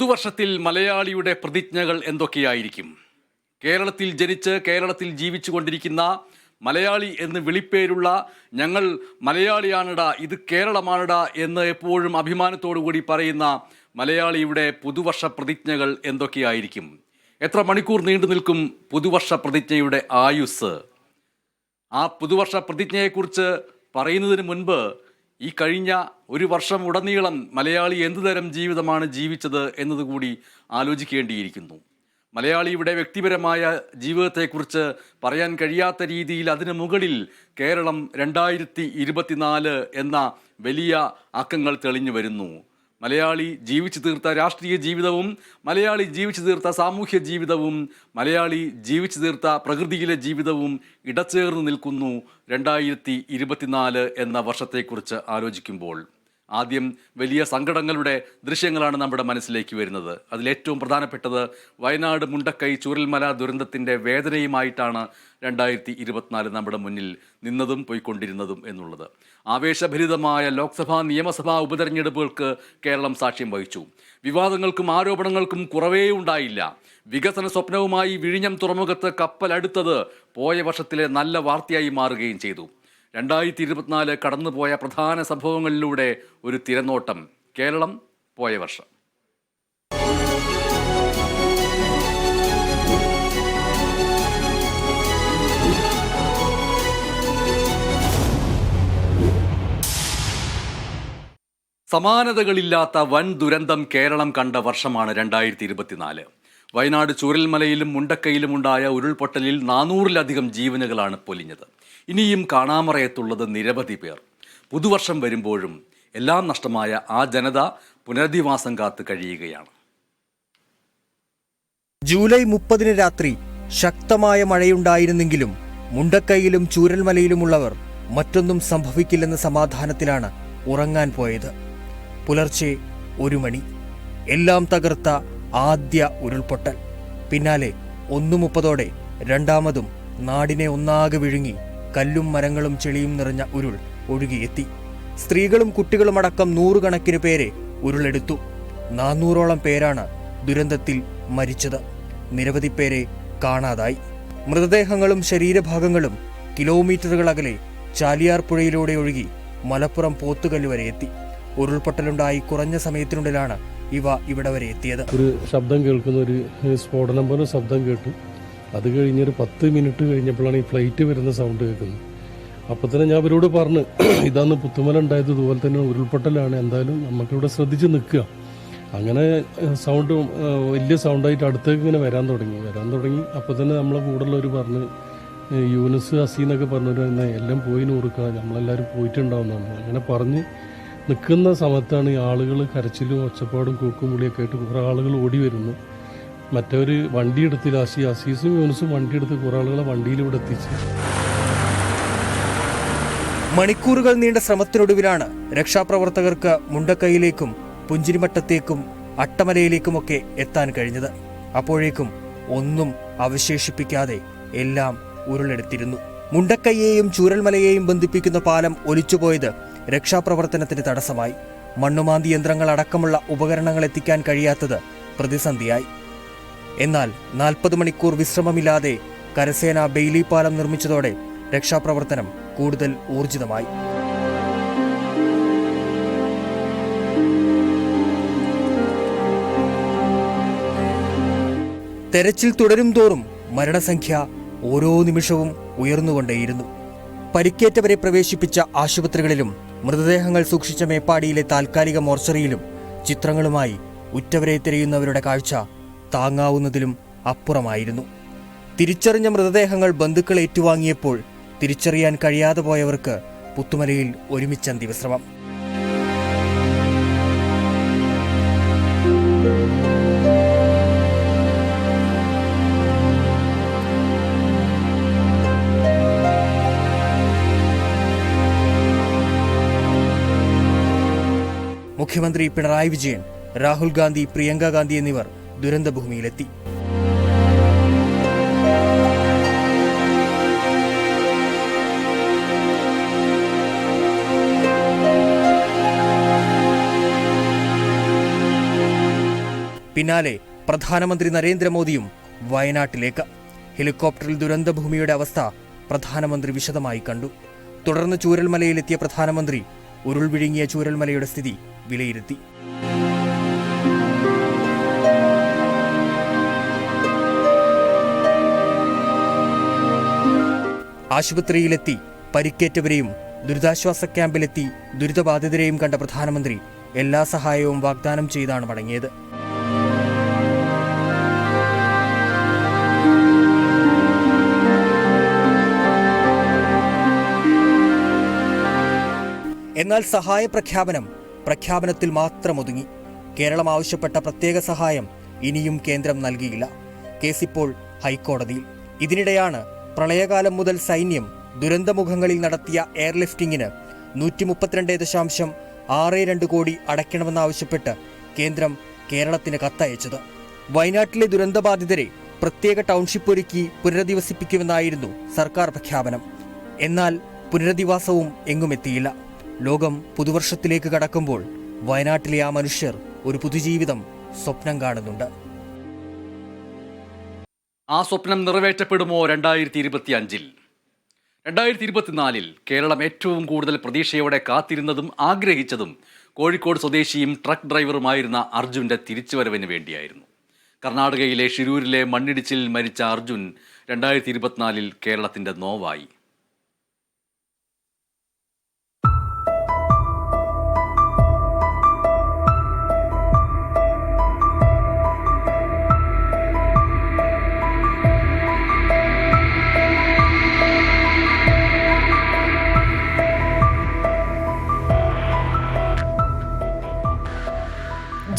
പുതുവർഷത്തിൽ മലയാളിയുടെ പ്രതിജ്ഞകൾ എന്തൊക്കെയായിരിക്കും? കേരളത്തിൽ ജനിച്ച് കേരളത്തിൽ ജീവിച്ചു കൊണ്ടിരിക്കുന്ന മലയാളി എന്ന് വിളിപ്പേരുള്ള ഞങ്ങൾ മലയാളിയാണടാ, ഇത് കേരളമാണടാ എന്ന് എപ്പോഴും അഭിമാനത്തോടു കൂടി പറയുന്ന മലയാളിയുടെ പുതുവർഷ പ്രതിജ്ഞകൾ എന്തൊക്കെയായിരിക്കും? എത്ര മണിക്കൂർ നീണ്ടു നിൽക്കും പുതുവർഷ പ്രതിജ്ഞയുടെ ആയുസ്? ആ പുതുവർഷ പ്രതിജ്ഞയെക്കുറിച്ച് പറയുന്നതിന് മുൻപ് ഈ കഴിഞ്ഞ ഒരു വർഷം ഉടനീളം മലയാളി എന്തുതരം ജീവിതമാണ് ജീവിച്ചത് എന്നതുകൂടി ആലോചിക്കേണ്ടിയിരിക്കുന്നു. മലയാളിയുടെ വ്യക്തിപരമായ ജീവിതത്തെക്കുറിച്ച് പറയാൻ കഴിയാത്ത രീതിയിൽ അതിനു മുകളിൽ കേരളം 2024 എന്ന വലിയ അക്കങ്ങൾ തെളിഞ്ഞു വരുന്നു. മലയാളി ജീവിച്ചു തീർത്ത രാഷ്ട്രീയ ജീവിതവും മലയാളി ജീവിച്ചു തീർത്ത സാമൂഹ്യ ജീവിതവും മലയാളി ജീവിച്ചു തീർത്ത പ്രകൃതിയിലെ ജീവിതവും ഇടചേർന്ന് നിൽക്കുന്നു 2024 എന്ന വർഷത്തെക്കുറിച്ച് ആലോചിക്കുമ്പോൾ. ആദ്യം വലിയ സങ്കടങ്ങളുടെ ദൃശ്യങ്ങളാണ് നമ്മുടെ മനസ്സിലേക്ക് വരുന്നത്. അതിലേറ്റവും പ്രധാനപ്പെട്ടത് വയനാട് മുണ്ടക്കൈ ചൂരൽമല ദുരന്തത്തിൻ്റെ വേദനയുമായിട്ടാണ് 2024 നമ്മുടെ മുന്നിൽ നിന്നതും പോയിക്കൊണ്ടിരുന്നതും എന്നുള്ളത്. ആവേശഭരിതമായ ലോക്സഭാ നിയമസഭാ ഉപതെരഞ്ഞെടുപ്പുകൾക്ക് കേരളം സാക്ഷ്യം വഹിച്ചു. വിവാദങ്ങൾക്കും ആരോപണങ്ങൾക്കും കുറവേ ഉണ്ടായില്ല. വികസന സ്വപ്നവുമായി വിഴിഞ്ഞം തുറമുഖത്ത് കപ്പലടുത്തത് പോയ വർഷത്തിലെ നല്ല വാർത്തയായി മാറുകയും ചെയ്തു. 2024 കടന്നുപോയ പ്രധാന സംഭവങ്ങളിലൂടെ ഒരു തിരനോട്ടം. കേരളം പോയ വർഷം. സമാനതകളില്ലാത്ത വൻ ദുരന്തം കേരളം കണ്ട വർഷമാണ് 2024. വയനാട് ചൂരൽമലയിലും മുണ്ടക്കയിലും ഉണ്ടായ ഉരുൾപൊട്ടലിൽ 400-ലധികം ജീവനുകളാണ് പൊലിഞ്ഞത്. ഇനിയും കാണാമറയത്തുള്ളത് നിരവധി പേർ. പുതുവർഷം വരുമ്പോഴും എല്ലാം നഷ്ടമായ ആ ജനത പുനരധിവാസം കാത്ത് കഴിയുകയാണ്. ജൂലൈ 30 രാത്രി ശക്തമായ മഴയുണ്ടായിരുന്നെങ്കിലും മുണ്ടക്കൈയിലും ചൂരൽമലയിലുമുള്ളവർ മറ്റൊന്നും സംഭവിക്കില്ലെന്ന സമാധാനത്തിലാണ് ഉറങ്ങാൻ പോയത്. പുലർച്ചെ 1 മണി. എല്ലാം തകർത്ത ആദ്യ ഉരുൾപൊട്ടൽ. പിന്നാലെ 1:30 രണ്ടാമതും നാടിനെ ഒന്നാകെ വിഴുങ്ങി കല്ലും മരങ്ങളും ചെളിയും നിറഞ്ഞ ഉരുൾ ഒഴുകിയെത്തി. സ്ത്രീകളും കുട്ടികളുമടക്കം 100 കണക്കിന് പേരെ ഉരുളെടുത്തു. 400ഓളം പേരാണ് ദുരന്തത്തിൽ മരിച്ചത്. നിരവധി പേരെ കാണാതായി. മൃതദേഹങ്ങളും ശരീരഭാഗങ്ങളും കിലോമീറ്ററുകൾ അകലെ ചാലിയാർ പുഴയിലൂടെ ഒഴുകി മലപ്പുറം പോത്തുകല്ല് വരെ എത്തി. ഉരുൾപൊട്ടലുണ്ടായി കുറഞ്ഞ സമയത്തിനുള്ളിലാണ് ഇവ ഇവിടെ വരെ എത്തിയത്. ഒരു ശബ്ദം കേൾക്കുന്ന ഒരു സ്ഫോടനം പോലെ ശബ്ദം കേട്ടു. അത് കഴിഞ്ഞൊരു 10 മിനിറ്റ് കഴിഞ്ഞപ്പോഴാണ് ഈ ഫ്ലൈറ്റ് വരുന്ന സൗണ്ട് കേൾക്കുന്നത്. അപ്പോൾ തന്നെ ഞാൻ അവരോട് പറഞ്ഞു, ഇതാന്ന് പുത്തുമല ഉണ്ടായത് ഇതുപോലെ തന്നെ ഉരുൾപൊട്ടലാണ്, എന്തായാലും നമുക്കിവിടെ ശ്രദ്ധിച്ച് നിൽക്കുക. അങ്ങനെ സൗണ്ട് വലിയ സൗണ്ടായിട്ട് അടുത്തേക്ക് ഇങ്ങനെ വരാൻ തുടങ്ങി. അപ്പോൾ തന്നെ നമ്മളെ കൂടെയുള്ളവർ പറഞ്ഞ്, യൂനുസ് ഹസീനൊക്കെ പറഞ്ഞവർ എല്ലാം പോയി നോക്കുക, നമ്മളെല്ലാവരും പോയിട്ടുണ്ടാവുന്നതാണ്. അങ്ങനെ പറഞ്ഞ് നിൽക്കുന്ന സമയത്താണ് ഈ ആളുകൾ കരച്ചിലും ഒച്ചപ്പാടും കൂക്കും വിളിയൊക്കെ ആയിട്ട് കുറേ ആളുകൾ ഓടി വരുന്നു. മറ്റവർ വണ്ടിയെടുത്ത് അസീസും യൂനുസും വണ്ടിയെടുത്ത് കുറേ ആളുകളെ വണ്ടിയിലൂടെ എത്തിച്ച്. മണിക്കൂറുകൾ നീണ്ട ശ്രമത്തിനൊടുവിലാണ് രക്ഷാപ്രവർത്തകർക്ക് മുണ്ടക്കൈയിലേക്കും പുഞ്ചിരിമട്ടത്തേക്കും അട്ടമലയിലേക്കുമൊക്കെ എത്താൻ കഴിഞ്ഞത്. അപ്പോഴേക്കും ഒന്നും അവശേഷിപ്പിക്കാതെ എല്ലാം ഉരുളെടുത്തിരുന്നു. മുണ്ടക്കൈയെയും ചൂരൽമലയെയും ബന്ധിപ്പിക്കുന്ന പാലം ഒലിച്ചുപോയത് രക്ഷാപ്രവർത്തനത്തിന് തടസ്സമായി. മണ്ണുമാന്തി യന്ത്രങ്ങൾ അടക്കമുള്ള ഉപകരണങ്ങൾ എത്തിക്കാൻ കഴിയാത്തത് പ്രതിസന്ധിയായി. എന്നാൽ 40 മണിക്കൂർ വിശ്രമമില്ലാതെ കരസേന ബെയിലി പാലം നിർമ്മിച്ചതോടെ രക്ഷാപ്രവർത്തനം കൂടുതൽ ഊർജിതമായി. തെരച്ചിൽ തുടരും തോറും മരണസംഖ്യ ഓരോ നിമിഷവും ഉയർന്നുകൊണ്ടേയിരുന്നു. പരിക്കേറ്റവരെ പ്രവേശിപ്പിച്ച ആശുപത്രികളിലും മൃതദേഹങ്ങൾ സൂക്ഷിച്ച മേപ്പാടിയിലെ താൽക്കാലിക മോർച്ചറിയിലും ചിത്രങ്ങളുമായി ഉറ്റവരെ തിരയുന്നവരുടെ കാഴ്ച താങ്ങാവുന്നതിലും അപ്പുറമായിരുന്നു. തിരിച്ചറിഞ്ഞ മൃതദേഹങ്ങൾ ബന്ധുക്കൾ ഏറ്റുവാങ്ങിയപ്പോൾ തിരിച്ചറിയാൻ കഴിയാതെ പോയവർക്ക് പുത്തുമലയിൽ ഒരുമിച്ചന്തി വിശ്രമം. മുഖ്യമന്ത്രി പിണറായി വിജയൻ, രാഹുൽ ഗാന്ധി, പ്രിയങ്ക ഗാന്ധി എന്നിവർ ദുരന്തഭൂമിയിലെത്തി. പിന്നാലെ പ്രധാനമന്ത്രി നരേന്ദ്രമോദിയും വയനാട്ടിലേക്ക്. ഹെലികോപ്റ്ററിൽ ദുരന്തഭൂമിയുടെ അവസ്ഥ പ്രധാനമന്ത്രി വിശദമായി കണ്ടു. തുടർന്ന് ചൂരൽമലയിലെത്തിയ പ്രധാനമന്ത്രി ഉരുൾ വിഴുങ്ങിയ ചൂരൽമലയുടെ സ്ഥിതി വിലയിരുത്തി. ആശുപത്രിയിലെത്തി പരിക്കേറ്റവരെയും ദുരിതാശ്വാസ ക്യാമ്പിലെത്തി ദുരിതബാധിതരെയും കണ്ട പ്രധാനമന്ത്രി എല്ലാ സഹായവും വാഗ്ദാനം ചെയ്താണ് മടങ്ങിയത്. എന്നാൽ സഹായ പ്രഖ്യാപനത്തിൽ മാത്രം ഒതുങ്ങി. കേരളം ആവശ്യപ്പെട്ട പ്രത്യേക സഹായം ഇനിയും കേന്ദ്രം നൽകിയില്ല. കേസിപ്പോൾ ഹൈക്കോടതിയിൽ. ഇതിനിടെയാണ് പ്രളയകാലം മുതൽ സൈന്യം ദുരന്തമുഖങ്ങളിൽ നടത്തിയ എയർലിഫ്റ്റിംഗിന് 132.62 കോടി അടയ്ക്കണമെന്നാവശ്യപ്പെട്ട് കേന്ദ്രം കേരളത്തിന് കത്തയച്ചത്. വയനാട്ടിലെ ദുരന്തബാധിതരെ പ്രത്യേക ടൗൺഷിപ്പ് ഒരുക്കി പുനരധിവസിപ്പിക്കുമെന്നായിരുന്നു സർക്കാർ പ്രഖ്യാപനം. എന്നാൽ പുനരധിവാസവും എങ്ങുമെത്തിയില്ല. ലോകം പുതുവർഷത്തിലേക്ക് കടക്കുമ്പോൾ വയനാട്ടിലെ ആ മനുഷ്യർ ഒരു പുതുജീവിതം സ്വപ്നം കാണുന്നുണ്ട്. ആ സ്വപ്നം നിറവേറ്റപ്പെടുമോ 2025-ൽ? 2024-ൽ കേരളം ഏറ്റവും കൂടുതൽ പ്രതീക്ഷയോടെ കാത്തിരുന്നതും ആഗ്രഹിച്ചതും കോഴിക്കോട് സ്വദേശിയും ട്രക്ക് ഡ്രൈവറുമായിരുന്ന അർജുൻ്റെ തിരിച്ചുവരവിന് വേണ്ടിയായിരുന്നു. കർണാടകയിലെ ഷിരൂരിലെ മണ്ണിടിച്ചിൽ മരിച്ച അർജുൻ 2024-ൽ കേരളത്തിൻ്റെ നോവായി.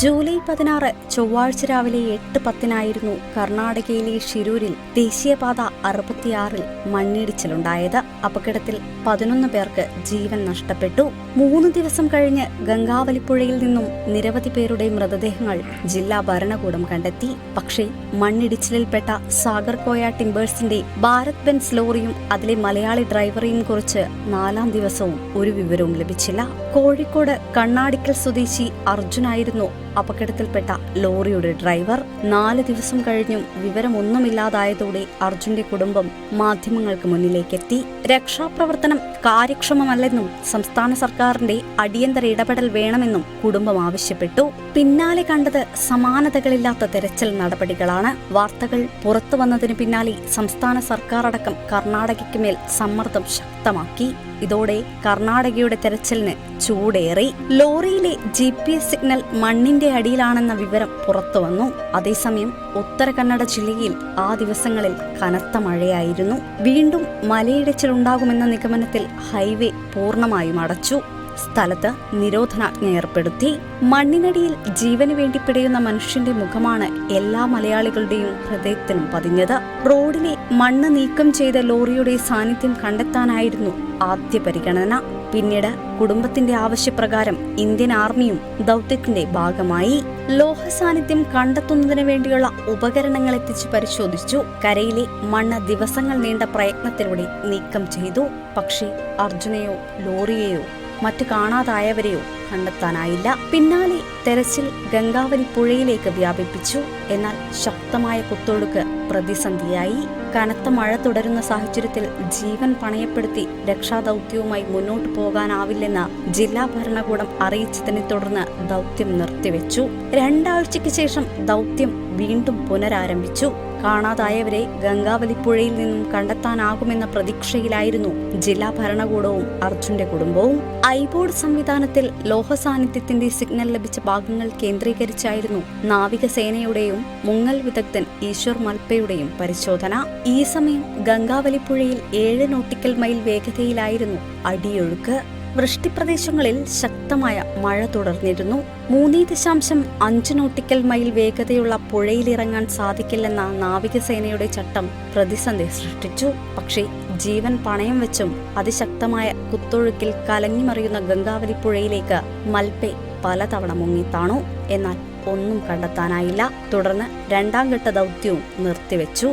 ജൂലൈ 16 ചൊവ്വാഴ്ച രാവിലെ 8:10 കർണാടകയിലെ ഷിരൂരിൽ ദേശീയപാത 66-ൽ മണ്ണിടിച്ചിലുണ്ടായത്. അപകടത്തിൽ 11 പേർക്ക് ജീവൻ നഷ്ടപ്പെട്ടു. 3 ദിവസം കഴിഞ്ഞ് ഗംഗാവലിപ്പുഴയിൽ നിന്നും നിരവധി പേരുടെ മൃതദേഹങ്ങൾ ജില്ലാ ഭരണകൂടം കണ്ടെത്തി. പക്ഷേ മണ്ണിടിച്ചിലിൽപ്പെട്ട സാഗർകോയ ടിംബേഴ്സിന്റെ ഭാരത് ബെൻസ് ലോറിയും അതിലെ മലയാളി ഡ്രൈവറെയും കുറിച്ച് 4ാം ദിവസവും ഒരു വിവരവും ലഭിച്ചില്ല. കോഴിക്കോട് കണ്ണാടിക്കൽ സ്വദേശി അർജുനായിരുന്നു അപകടത്തിൽപ്പെട്ട ലോറിയുടെ ഡ്രൈവർ. 4 ദിവസം കഴിഞ്ഞും വിവരമൊന്നുമില്ലാതായതോടെ അർജുന്റെ കുടുംബം മാധ്യമങ്ങൾക്ക് മുന്നിലേക്കെത്തി. രക്ഷാപ്രവർത്തനം കാര്യക്ഷമമല്ലെന്നും സംസ്ഥാന സർക്കാരിന്റെ അടിയന്തര ഇടപെടൽ വേണമെന്നും കുടുംബം ആവശ്യപ്പെട്ടു. പിന്നാലെ കണ്ടത് സമാനതകളില്ലാത്ത തെരച്ചിൽ നടപടികളാണ്. വാർത്തകൾ പുറത്തു വന്നതിന് പിന്നാലെ സംസ്ഥാന സർക്കാർ അടക്കം കർണാടകയ്ക്ക് മേൽ സമ്മർദ്ദം ശക്തമാക്കി. ഇതോടെ കർണാടകയുടെ തെരച്ചിലിന് ചൂടേറി. ലോറിയിലെ GPS സിഗ്നൽ മണ്ണിന്റെ അടിയിലാണെന്ന വിവരം പുറത്തുവന്നു. അതേസമയം ഉത്തര കന്നഡ ജില്ലയിൽ ആ ദിവസങ്ങളിൽ കനത്ത മഴയായിരുന്നു. വീണ്ടും മലയിടിച്ചിലുണ്ടാകുമെന്ന നിഗമനത്തിൽ ഹൈവേ പൂർണ്ണമായും അടച്ചു. സ്ഥലത്ത് നിരോധനാജ്ഞ ഏർപ്പെടുത്തി. മണ്ണിനടിയിൽ ജീവന് വേണ്ടി പിടയുന്ന മനുഷ്യന്റെ മുഖമാണ് എല്ലാ മലയാളികളുടെയും ഹൃദയത്തിലും പതിഞ്ഞത്. റോഡിലെ മണ്ണ് നീക്കം ചെയ്ത ലോറിയുടെ സാന്നിധ്യം കണ്ടെത്താനായിരുന്നു ആദ്യ പരിഗണന. പിന്നീട് കുടുംബത്തിന്റെ ആവശ്യപ്രകാരം ഇന്ത്യൻ ആർമിയും ദൗത്യത്തിന്റെ ഭാഗമായി. ലോഹ സാന്നിധ്യം കണ്ടെത്തുന്നതിന് വേണ്ടിയുള്ള ഉപകരണങ്ങൾ എത്തിച്ച് പരിശോധിച്ചു. കരയിലെ മണ്ണ് ദിവസങ്ങൾ നീണ്ട പ്രയത്നത്തിലൂടെ നീക്കം ചെയ്തു. പക്ഷേ അർജുനെയോ ലോറിയെയോ മറ്റു കാണാതായവരെയോ കണ്ടെത്താനായില്ല. പിന്നാലെ തെരച്ചിൽ ഗംഗാവലി പുഴയിലേക്ക് വ്യാപിപ്പിച്ചു. എന്നാൽ ശക്തമായ കുത്തൊഴുക്ക് പ്രതിസന്ധിയായി. കനത്ത മഴ തുടരുന്ന സാഹചര്യത്തിൽ ജീവൻ പണയപ്പെടുത്തി രക്ഷാദൌത്യവുമായി മുന്നോട്ടു പോകാനാവില്ലെന്ന് ജില്ലാ ഭരണകൂടം അറിയിച്ചതിനെ തുടർന്ന് ദൌത്യം നിർത്തിവെച്ചു. 2 ആഴ്ചയ്ക്ക് ശേഷം ദൌത്യം വീണ്ടും പുനരാരംഭിച്ചു. കാണാതായവരെ ഗംഗാവലിപ്പുഴയിൽ നിന്നും കണ്ടെത്താനാകുമെന്ന പ്രതീക്ഷയിലായിരുന്നു ജില്ലാ ഭരണകൂടവും അർജുന്റെ കുടുംബവും. ഐബോർഡ് സംവിധാനത്തിൽ ലോഹ സാന്നിധ്യത്തിന്റെ സിഗ്നൽ ലഭിച്ച ഭാഗങ്ങൾ കേന്ദ്രീകരിച്ചായിരുന്നു നാവികസേനയുടെയും മുങ്ങൽ വിദഗ്ധൻ ഈശ്വർ മൽപ്പയുടെയും പരിശോധന. ഈ സമയം ഗംഗാവലിപ്പുഴയിൽ 7 നോട്ടിക്കൽ മൈൽ വേഗതയിലായിരുന്നു അടിയൊഴുക്ക്. വൃഷ്ടിപ്രദേശങ്ങളിൽ ശക്തമായ മഴ തുടർന്നിരുന്നു. 3.5 നോട്ടിക്കൽ മൈൽ വേഗതയുള്ള പുഴയിലിറങ്ങാൻ സാധിക്കില്ലെന്ന നാവികസേനയുടെ ചട്ടം പ്രതിസന്ധി സൃഷ്ടിച്ചു. പക്ഷേ ജീവൻ പണയം വെച്ചും അതിശക്തമായ കുത്തൊഴുക്കിൽ കലങ്ങിമറിയുന്ന ഗംഗാവലിപ്പുഴയിലേക്ക് മൽപ്പെ പലതവണ മുങ്ങിത്താണു. എന്നാൽ ഒന്നും കണ്ടെത്താനായില്ല. തുടർന്ന് 2ാം ഘട്ട ദൗത്യവും നിർത്തിവെച്ചു.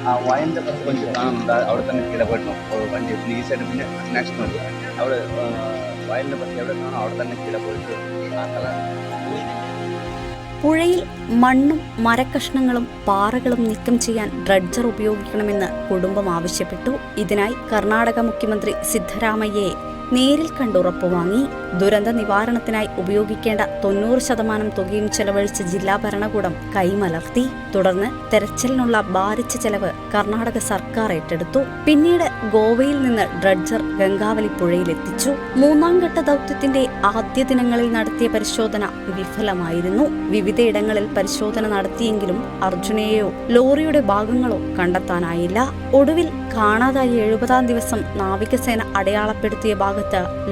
ആ വയലിൻ്റെ കുറച്ച് கொஞ்சம் കാണുന്നുണ്ട്. അവിടെ തന്നെ കിടപെടണം വണ്ടി ഈ സൈഡ് പിന്നെ നെക്സ്റ്റ് വണ്ടി അവിടെ വയലിൻ്റെ ബസ് എവിടെ കാണും അവിടെ തന്നെ കിടപോയിട്ട് ആക്കലാണ്. പുഴയിൽ മണ്ണും മരക്കഷ്ണങ്ങളും പാറകളും നീക്കം ചെയ്യാൻ ഡ്രഡ്ജർ ഉപയോഗിക്കണമെന്ന് കുടുംബം ആവശ്യപ്പെട്ടു. ഇതിനായി കർണാടക മുഖ്യമന്ത്രി സിദ്ധരാമയ്യയെ നേരിൽ കണ്ടുറപ്പ് വാങ്ങി. ദുരന്ത നിവാരണത്തിനായി ഉപയോഗിക്കേണ്ട 90% തുകയും ചെലവഴിച്ച് ജില്ലാ ഭരണകൂടം കൈമലർത്തി. തുടർന്ന് തെരച്ചിലിനുള്ള ഭാരിച്ച ചെലവ് കർണാടക സർക്കാർ ഏറ്റെടുത്തു. പിന്നീട് ഗോവയിൽ നിന്ന് ഡ്രഡ്ജർ ഗംഗാവലി പുഴയിലെത്തിച്ചു. 3ാം ഘട്ട ദൗത്യത്തിന്റെ ആദ്യ ദിനങ്ങളിൽ നടത്തിയ പരിശോധന വിഫലമായിരുന്നു. വിവിധയിടങ്ങളിൽ പരിശോധന നടത്തിയെങ്കിലും അർജുനെയോ ലോറിയുടെ ഭാഗങ്ങളോ കണ്ടെത്താനായില്ല. ഒടുവിൽ കാണാതായ 70ാം ദിവസം നാവികസേന അടയാളപ്പെടുത്തിയ ഭാഗത്ത്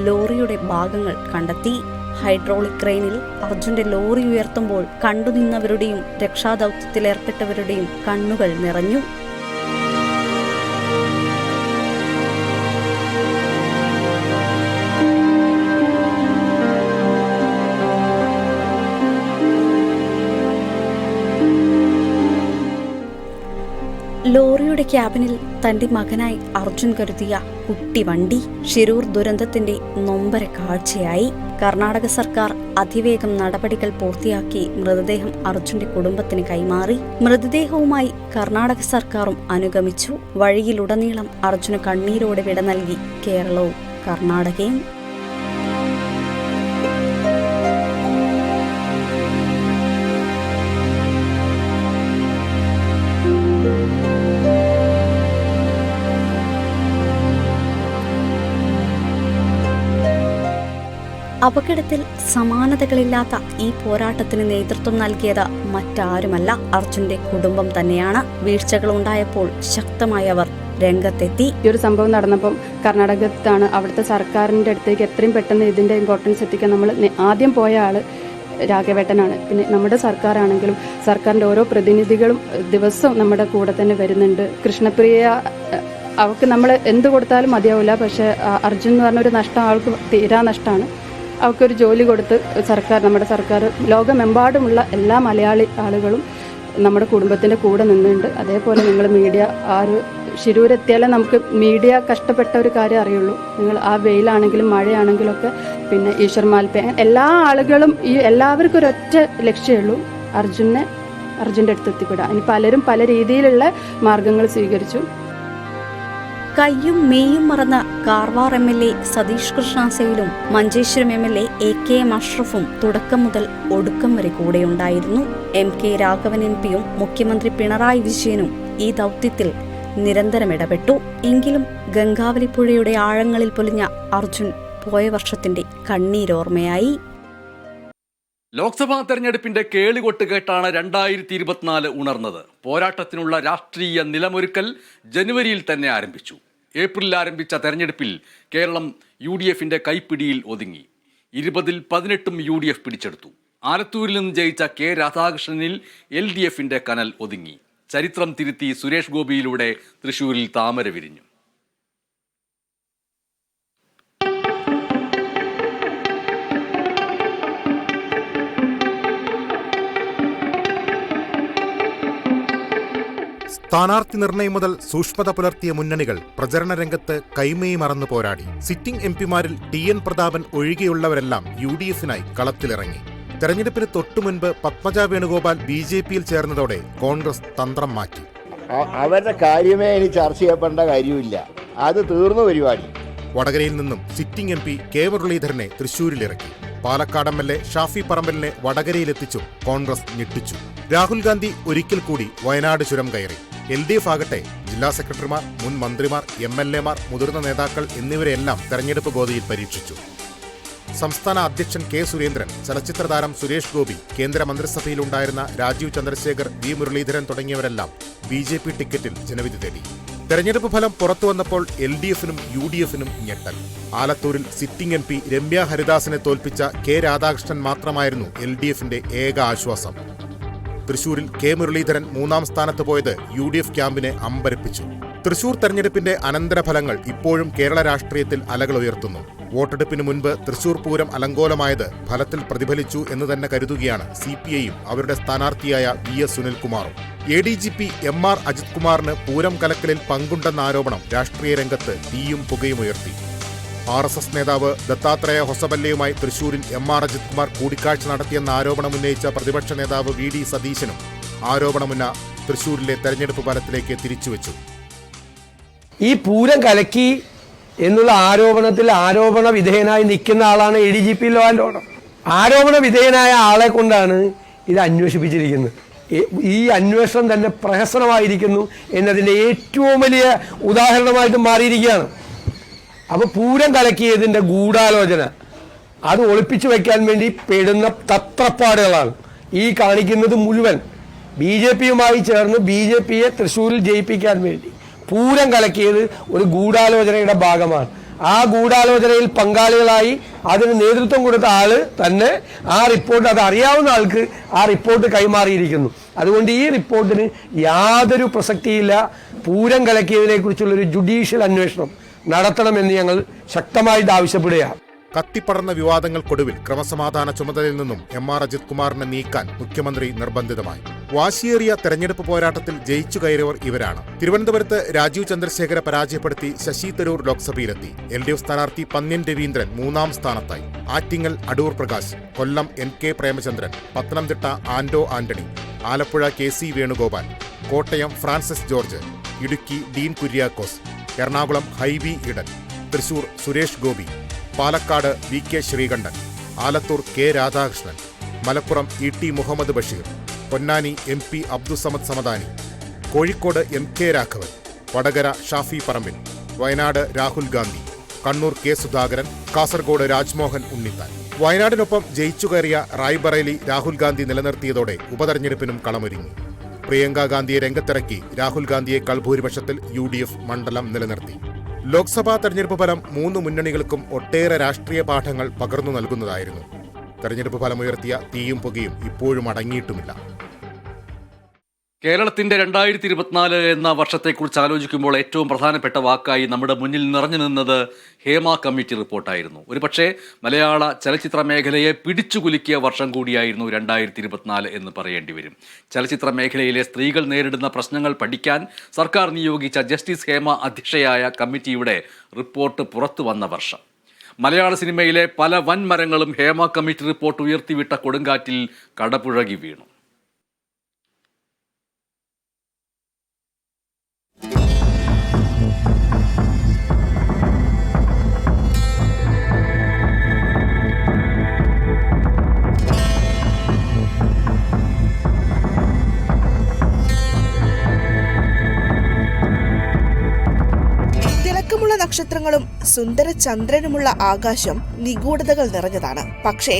ലോറിയുടെ ഭാഗങ്ങൾ കണ്ടെത്തി. ഹൈഡ്രോളിക് ക്രെയിനിൽ അർജുന്റെ ലോറി ഉയർത്തുമ്പോൾ കണ്ടുനിന്നവരുടെയും രക്ഷാദൌത്യത്തിലേർപ്പെട്ടവരുടെയും കണ്ണുകൾ നിറഞ്ഞു. ലോറിയുടെ ക്യാബിനിൽ തന്റെ മകനായി അർജുൻ കരുതിയ കുട്ടി വണ്ടി ഷിരൂർ ദുരന്തത്തിന്റെ നൊമ്പര കാഴ്ചയായി. കർണാടക സർക്കാർ അതിവേഗം നടപടികൾ പൂർത്തിയാക്കി മൃതദേഹം അർജുന്റെ കുടുംബത്തിന് കൈമാറി. മൃതദേഹവുമായി കർണാടക സർക്കാരും അനുഗമിച്ചു. വഴിയിലുടനീളം അർജുന് കണ്ണീരോടെ വിട നൽകി കേരളവും കർണാടകയും. അപകടത്തിൽ സമാനതകളില്ലാത്ത ഈ പോരാട്ടത്തിന് നേതൃത്വം നൽകിയത് മറ്റാരുമല്ല, അർജുന്റെ കുടുംബം തന്നെയാണ്. വീഴ്ചകൾ ഉണ്ടായപ്പോൾ ശക്തമായി അവർ രംഗത്തെത്തി. ഈ ഒരു സംഭവം നടന്നപ്പം കർണാടകത്താണ്. അവിടുത്തെ സർക്കാരിൻ്റെ അടുത്തേക്ക് എത്രയും പെട്ടെന്ന് ഇതിൻ്റെ ഇമ്പോർട്ടൻസ് എത്തിക്കാൻ നമ്മൾ ആദ്യം പോയ ആൾ രാഘവേട്ടനാണ്. പിന്നെ നമ്മുടെ സർക്കാരാണെങ്കിലും സർക്കാരിൻ്റെ ഓരോ പ്രതിനിധികളും ദിവസവും നമ്മുടെ കൂടെ തന്നെ വരുന്നുണ്ട്. കൃഷ്ണപ്രിയ അവൾക്ക് നമ്മൾ എന്ത് കൊടുത്താലും മതിയാവില്ല. പക്ഷേ അർജുൻ എന്ന് പറഞ്ഞൊരു നഷ്ടം ആൾക്ക് തീരാ നഷ്ടമാണ്. അവൾക്കൊരു ജോലി കൊടുത്ത് നമ്മുടെ സർക്കാർ ലോകമെമ്പാടുമുള്ള എല്ലാ മലയാളി ആളുകളും നമ്മുടെ കുടുംബത്തിൻ്റെ കൂടെ നിന്നുണ്ട്. അതേപോലെ നിങ്ങൾ മീഡിയ ശിരൂരെത്തിയാലേ നമുക്ക് മീഡിയ കഷ്ടപ്പെട്ട ഒരു കാര്യം അറിയുള്ളൂ. നിങ്ങൾ ആ വെയിലാണെങ്കിലും മഴയാണെങ്കിലും ഒക്കെ പിന്നെ ഈശ്വർ മാൽപ്പെ എല്ലാ ആളുകളും എല്ലാവർക്കും ഒരൊറ്റ ലക്ഷ്യമേ ഉള്ളൂ, അർജുൻ്റെ അടുത്ത് എത്തിപ്പെടാം. ഇനി പലരും പല രീതിയിലുള്ള മാർഗങ്ങൾ സ്വീകരിച്ചു. കയ്യും മെയ്യും മറന്ന Karwar MLA Satheesh കൃഷ്ണാസയിലും Manjeshwaram MLA AKM അഷ്റഫും തുടക്കം മുതൽ ഒടുക്കം വരെ കൂടെയുണ്ടായിരുന്നു. MK രാഘവൻ MPയും മുഖ്യമന്ത്രി പിണറായി വിജയനും ഈ ദൗത്യത്തിൽ നിരന്തരം ഇടപെട്ടു. എങ്കിലും ഗംഗാവലി പുഴയുടെ ആഴങ്ങളിൽ പൊലിഞ്ഞ അർജുൻ പോയ വർഷത്തിന്റെ കണ്ണീരോർമ്മയായി. ലോക്സഭാ തെരഞ്ഞെടുപ്പിന്റെ കേളികൊട്ട് കേട്ടാണ് 2024 ഉണർന്നത്. പോരാട്ടത്തിനുള്ള രാഷ്ട്രീയ നിലമൊരുക്കൽ ജനുവരിയിൽ തന്നെ ആരംഭിച്ചു. ഏപ്രിലിൽ ആരംഭിച്ച തെരഞ്ഞെടുപ്പിൽ കേരളം UDFന്റെ കൈപ്പിടിയിൽ ഒതുങ്ങി. 20ൽ 18ഉം UDF പിടിച്ചെടുത്തു. ആലത്തൂരിൽ നിന്ന് ജയിച്ച K രാധാകൃഷ്ണനിൽ LDFന്റെ കനൽ ഒതുങ്ങി. ചരിത്രം തിരുത്തി സുരേഷ് ഗോപിയിലൂടെ തൃശൂരിൽ താമര വിരിഞ്ഞു. സ്ഥാനാർത്ഥി നിർണയം മുതൽ സൂക്ഷ്മത പുലർത്തിയ മുന്നണികൾ പ്രചരണ രംഗത്ത് കൈമേയി മറന്നു പോരാടി. സിറ്റിംഗ് MPമാരിൽ TN പ്രതാപൻ ഒഴികെയുള്ളവരെല്ലാം UDFനായി കളത്തിലിറങ്ങി. തെരഞ്ഞെടുപ്പിന് തൊട്ടുമുൻപ് പത്മജ വേണുഗോപാൽ BJPയിൽ ചേർന്നതോടെ കോൺഗ്രസ് തന്ത്രം മാറ്റി. അവരുടെ കാര്യമേ ഇനി ചർച്ച ചെയ്യപ്പെടേണ്ട കാര്യമില്ല, അത് തീർന്നു പരിപാടി. വടകരയിൽ നിന്നും സിറ്റിംഗ് MP K മുരളീധരനെ തൃശൂരിലിറക്കി. പാലക്കാട് MLA ഷാഫി പറമ്പലിനെ വടകരയിലെത്തിച്ചു കോൺഗ്രസ് ഞെട്ടിച്ചു. രാഹുൽ ഗാന്ധി ഒരിക്കൽ കൂടി വയനാട് ചുരം കയറി. LDF ആകട്ടെ ജില്ലാ സെക്രട്ടറിമാർ, മുൻ മന്ത്രിമാർ, MLAമാർ, മുതിർന്ന നേതാക്കൾ എന്നിവരെല്ലാം തെരഞ്ഞെടുപ്പ് ഗോതയിൽ പരീക്ഷിച്ചു. സംസ്ഥാന അധ്യക്ഷൻ K സുരേന്ദ്രൻ, ചലച്ചിത്ര താരം സുരേഷ് ഗോപി, കേന്ദ്ര മന്ത്രിസഭയിലുണ്ടായിരുന്ന രാജീവ് ചന്ദ്രശേഖർ, V മുരളീധരൻ തുടങ്ങിയവരെല്ലാം BJP ടിക്കറ്റിൽ ജനവിധി തേടി. തെരഞ്ഞെടുപ്പ് ഫലം പുറത്തുവന്നപ്പോൾ LDFനും UDFനും ഞെട്ടൽ. ആലത്തൂരിൽ സിറ്റിംഗ് MP രമ്യ ഹരിദാസിനെ തോൽപ്പിച്ച K രാധാകൃഷ്ണൻ മാത്രമായിരുന്നു LDFന്റെ ഏക ആശ്വാസം. തൃശൂരിൽ K മുരളീധരൻ 3ാം സ്ഥാനത്ത് പോയത് UDF ക്യാമ്പിനെ അമ്പരപ്പിച്ചു. തൃശൂർ തെരഞ്ഞെടുപ്പിന്റെ അനന്തരഫലങ്ങൾ ഇപ്പോഴും കേരള രാഷ്ട്രീയത്തിൽ അലകളുയർത്തുന്നു. വോട്ടെടുപ്പിന് മുൻപ് തൃശൂർ പൂരം അലങ്കോലമായത് ഫലത്തിൽ പ്രതിഫലിച്ചു എന്ന് തന്നെ കരുതുകയാണ് CPIയും അവരുടെ സ്ഥാനാർത്ഥിയായ VS സുനിൽകുമാറും. ADGP MR അജിത് കുമാറിന് പൂരം കലക്കലിൽ പങ്കുണ്ടെന്ന ആരോപണം രാഷ്ട്രീയ രംഗത്ത് തീയും പുകയും ഉയർത്തി. RSS നേതാവ് ദത്താത്രേയ ഹൊസബല്ലയുമായി തൃശൂരിൽ MR അജിത് കുമാർ കൂടിക്കാഴ്ച നടത്തിയെന്ന ആരോപണമുന്നയിച്ച പ്രതിപക്ഷ നേതാവ് VD സതീശനും ആരോപണമുന്ന തൃശൂരിലെ തെരഞ്ഞെടുപ്പ് ഫലത്തിലേക്ക് തിരിച്ചുവെച്ചു. ഈ പൂരം കലക്കി എന്നുള്ള ആരോപണ വിധേയനായി നിൽക്കുന്ന ആളാണ് ADGP ലോ ആൻഡ് ഓർഡർ. ആരോപണ വിധേയനായ ആളെ കൊണ്ടാണ് ഇത് അന്വേഷിപ്പിച്ചിരിക്കുന്നത്. ഈ അന്വേഷണം തന്നെ പ്രഹസനമായിരിക്കുന്നു എന്നതിൻ്റെ ഏറ്റവും വലിയ ഉദാഹരണമായിട്ട് മാറിയിരിക്കുകയാണ്. അപ്പോൾ പൂരം കലക്കിയതിൻ്റെ ഗൂഢാലോചന അത് ഒളിപ്പിച്ചു വയ്ക്കാൻ വേണ്ടി പെടുന്ന തത്രപ്പാടുകളാണ് ഈ കാണിക്കുന്നത് മുഴുവൻ. BJPയുമായി ചേർന്ന് BJPയെ തൃശ്ശൂരിൽ ജയിപ്പിക്കാൻ വേണ്ടി പൂരം കലക്കിയത് ഒരു ഗൂഢാലോചനയുടെ ഭാഗമാണ്. ആ ഗൂഢാലോചനയിൽ പങ്കാളികളായി അതിന് നേതൃത്വം കൊടുത്ത ആള് തന്നെ ആ റിപ്പോർട്ട്, അത് അറിയാവുന്ന ആൾക്ക് ആ റിപ്പോർട്ട് കൈമാറിയിരിക്കുന്നു. അതുകൊണ്ട് ഈ റിപ്പോർട്ടിന് യാതൊരു പ്രസക്തിയില്ല. പൂരം കലക്കിയതിനെ കുറിച്ചുള്ളൊരു ജുഡീഷ്യൽ അന്വേഷണം നടത്തണമെന്ന് ഞങ്ങൾ ശക്തമായിട്ട് ആവശ്യപ്പെടുകയാണ്. കത്തിപ്പടർന്ന വിവാദങ്ങൾക്കൊടുവിൽ ക്രമസമാധാന ചുമതലയിൽ നിന്നും MR അജിത് കുമാറിനെ നീക്കാൻ മുഖ്യമന്ത്രി നിർബന്ധിതമായി. വാശിയേറിയ തെരഞ്ഞെടുപ്പ് പോരാട്ടത്തിൽ ജയിച്ചു കയറിയവർ ഇവരാണ്. തിരുവനന്തപുരത്ത് രാജീവ് ചന്ദ്രശേഖരെ പരാജയപ്പെടുത്തി ശശി തരൂർ ലോക്സഭയിലെത്തി. LDF സ്ഥാനാർത്ഥി പന്ന്യൻ രവീന്ദ്രൻ 3ാം സ്ഥാനത്തായി. Attingal Adoor Prakash, Kollam NK Premachandran, Pathanamthitta Anto Antony, Alappuzha KC Venugopal, Kottayam Francis George, Idukki Dean Kuriakose, Ernakulam Hibi Eden, Thrissur Suresh Gopi, Palakkad VK Sreekandan, Alathur K Radhakrishnan, Malappuram ET Muhammad Basheer, Ponnani MP Abdussamad Samadani, Kozhikode MK Raghavan, Vadakara Shafi Parambil, Wayanad Rahul Gandhi, Kannur K Sudhakaran, Kasaragod Rajmohan Unnithan. വയനാടിനൊപ്പം ജയിച്ചു കയറിയ റായ്ബറേലി രാഹുൽ ഗാന്ധി നിലനിർത്തിയതോടെ ഉപതെരഞ്ഞെടുപ്പിനും കളമൊരുങ്ങി. പ്രിയങ്ക ഗാന്ധിയെ രംഗത്തിറക്കി രാഹുൽ ഗാന്ധിയേക്കാൾ ഭൂരിപക്ഷത്തിൽ UDF മണ്ഡലം നിലനിർത്തി. ലോക്സഭാ തെരഞ്ഞെടുപ്പ് ഫലം 3 മുന്നണികൾക്കും ഒട്ടേറെ രാഷ്ട്രീയ പാഠങ്ങൾ പകർന്നു നൽകുന്നതായിരുന്നു. തെരഞ്ഞെടുപ്പ് ഫലമുയർത്തിയ തീയും പുകയും ഇപ്പോഴും അടങ്ങിയിട്ടുമില്ല. കേരളത്തിൻ്റെ 2024 എന്ന വർഷത്തെക്കുറിച്ച് ആലോചിക്കുമ്പോൾ ഏറ്റവും പ്രധാനപ്പെട്ട വാക്കായി നമ്മുടെ മുന്നിൽ നിറഞ്ഞു നിന്നത് ഹേമ കമ്മിറ്റി റിപ്പോർട്ടായിരുന്നു. ഒരുപക്ഷെ മലയാള ചലച്ചിത്ര മേഖലയെ പിടിച്ചുകുലുക്കിയ വർഷം കൂടിയായിരുന്നു 2024 എന്ന് പറയേണ്ടി വരും. ചലച്ചിത്ര മേഖലയിലെ സ്ത്രീകൾ നേരിടുന്ന പ്രശ്നങ്ങൾ പഠിക്കാൻ സർക്കാർ നിയോഗിച്ച ജസ്റ്റിസ് ഹേമ അധ്യക്ഷയായ കമ്മിറ്റിയുടെ റിപ്പോർട്ട് പുറത്തു വന്ന വർഷം. മലയാള സിനിമയിലെ പല വൻമരങ്ങളും ഹേമ കമ്മിറ്റി റിപ്പോർട്ട് ഉയർത്തിവിട്ട കൊടുങ്കാറ്റിൽ കടപുഴകി വീണു. നക്ഷത്രങ്ങളും സുന്ദര ചന്ദ്രനുമുള്ള ആകാശം നിഗൂഢതകൾ നിറഞ്ഞതാണ്. പക്ഷേ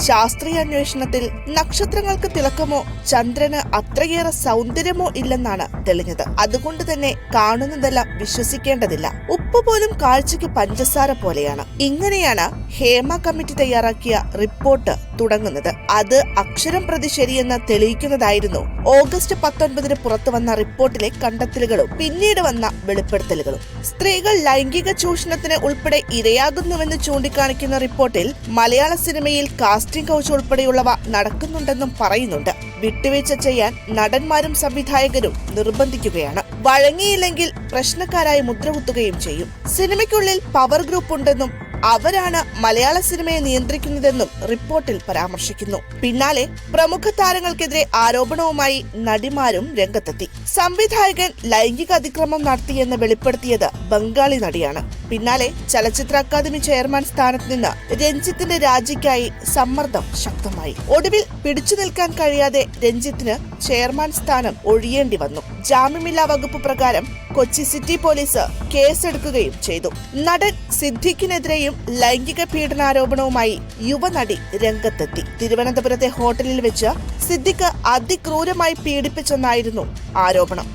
ശാസ്ത്രീയ അന്വേഷണത്തിൽ നക്ഷത്രങ്ങൾക്ക് തിളക്കമോ ചന്ദ്രന് അത്രയേറെ സൗന്ദര്യമോ ഇല്ലെന്നാണ് തെളിഞ്ഞത്. അതുകൊണ്ട് തന്നെ കാണുന്നതെല്ലാം വിശ്വസിക്കേണ്ടതില്ല. ഉപ്പ് പോലും കാഴ്ചയ്ക്ക് പഞ്ചസാര പോലെയാണ്. ഇങ്ങനെയാണ് ഹേമ കമ്മിറ്റി തയ്യാറാക്കിയ റിപ്പോർട്ട് തുടങ്ങുന്നത്. അത് അക്ഷരം പ്രതി ശരിയെന്ന് തെളിയിക്കുന്നതായിരുന്നു ഓഗസ്റ്റ് 19 പുറത്തു വന്ന റിപ്പോർട്ടിലെ കണ്ടെത്തലുകളും പിന്നീട് വന്ന വെളിപ്പെടുത്തലുകളും. സ്ത്രീകൾ ലൈംഗിക ചൂഷണത്തിന് ഉൾപ്പെടെ ഇരയാകുന്നുവെന്ന് ചൂണ്ടിക്കാണിക്കുന്ന റിപ്പോർട്ടിൽ മലയാള സിനിമയിൽ കാസ്റ്റിംഗ് കൗച്ച് ഉൾപ്പെടെയുള്ളവ നടക്കുന്നുണ്ടെന്നും പറയുന്നുണ്ട്. വിട്ടുവീഴ്ച ചെയ്യാൻ നടന്മാരും സംവിധായകരും നിർബന്ധിക്കുകയാണ്. വഴങ്ങിയില്ലെങ്കിൽ പ്രശ്നക്കാരായി മുദ്രകുത്തുകയും ചെയ്യും. സിനിമയ്ക്കുള്ളിൽ പവർ ഗ്രൂപ്പ് ഉണ്ടെന്നും അവരാണ് മലയാള സിനിമയെ നിയന്ത്രിക്കുന്നതെന്നും റിപ്പോർട്ടിൽ പരാമർശിക്കുന്നു. പിന്നാലെ പ്രമുഖ താരങ്ങൾക്കെതിരെ ആരോപണവുമായി നടിമാരും രംഗത്തെത്തി. സംവിധായകൻ ലൈംഗിക അതിക്രമം നടത്തിയെന്ന് വെളിപ്പെടുത്തിയത് ബംഗാളി നടിയാണ്. പിന്നാലെ ചലച്ചിത്ര അക്കാദമി ചെയർമാൻ സ്ഥാനത്ത് നിന്ന് രഞ്ജിത്തിന്റെ രാജിക്കായി സമ്മർദ്ദം ശക്തമായി. ഒടുവിൽ പിടിച്ചു നിൽക്കാൻ കഴിയാതെ രഞ്ജിത്തിന് ചെയർമാൻ സ്ഥാനം ഒഴിയേണ്ടി വന്നു. ജാമ്യമില്ലാ വകുപ്പ് പ്രകാരം കൊച്ചി സിറ്റി പോലീസ് കേസെടുക്കുകയും ചെയ്തു. നടൻ സിദ്ദിഖിനെതിരെയും ലൈംഗിക പീഡനാരോപണവുമായി യുവനടി രംഗത്തെത്തി. തിരുവനന്തപുരത്തെ ഹോട്ടലിൽ വെച്ച് സിദ്ദിഖ് അതിക്രൂരമായി പീഡിപ്പിച്ചെന്നായിരുന്നു ആരോപണം.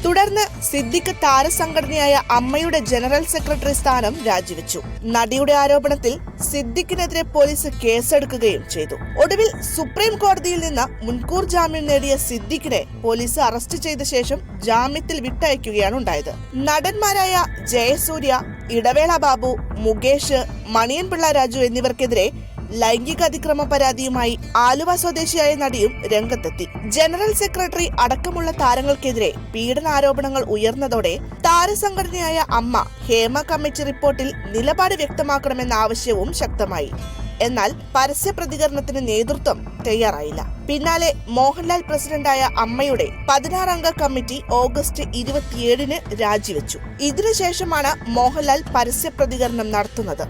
തുടർന്ന് സിദ്ദിഖ് താരസംഘടനയായ അമ്മയുടെ ജനറൽ സെക്രട്ടറി സ്ഥാനം രാജിവെച്ചു. നടിയുടെ ആരോപണത്തിൽ സിദ്ദിഖിനെതിരെ പോലീസ് കേസെടുക്കുകയും ചെയ്തു. ഒടുവിൽ സുപ്രീം കോടതിയിൽ നിന്ന് മുൻകൂർ ജാമ്യം നേടിയ സിദ്ദിഖിനെ പോലീസ് അറസ്റ്റ് ചെയ്ത ശേഷം ജാമ്യത്തിൽ വിട്ടയക്കുകയാണ് ഉണ്ടായത്. നടന്മാരായ ജയസൂര്യ, ഇടവേള ബാബു, മുകേഷ്, മണിയൻ പിള്ള രാജു എന്നിവർക്കെതിരെ ലൈംഗിക അതിക്രമ പരാതിയുമായി ആലുവ സ്വദേശിയായ നടിയും രംഗത്തെത്തി. ജനറൽ സെക്രട്ടറി അടക്കമുള്ള താരങ്ങൾക്കെതിരെ പീഡനാരോപണങ്ങൾ ഉയർന്നതോടെ താരസംഘടനയായ അമ്മ ഹേമ കമ്മിറ്റി റിപ്പോർട്ടിൽ നിലപാട് വ്യക്തമാക്കണമെന്ന ആവശ്യവും ശക്തമായി. എന്നാൽ പരസ്യ പ്രതികരണത്തിന് നേതൃത്വം തയ്യാറായില്ല. പിന്നാലെ മോഹൻലാൽ പ്രസിഡന്റായ അമ്മയുടെ 16-അംഗ കമ്മിറ്റി ഓഗസ്റ്റ് 27-ന് രാജിവെച്ചു. ഇതിനുശേഷമാണ് മോഹൻലാൽ പരസ്യ പ്രതികരണം നടത്തുന്നത്.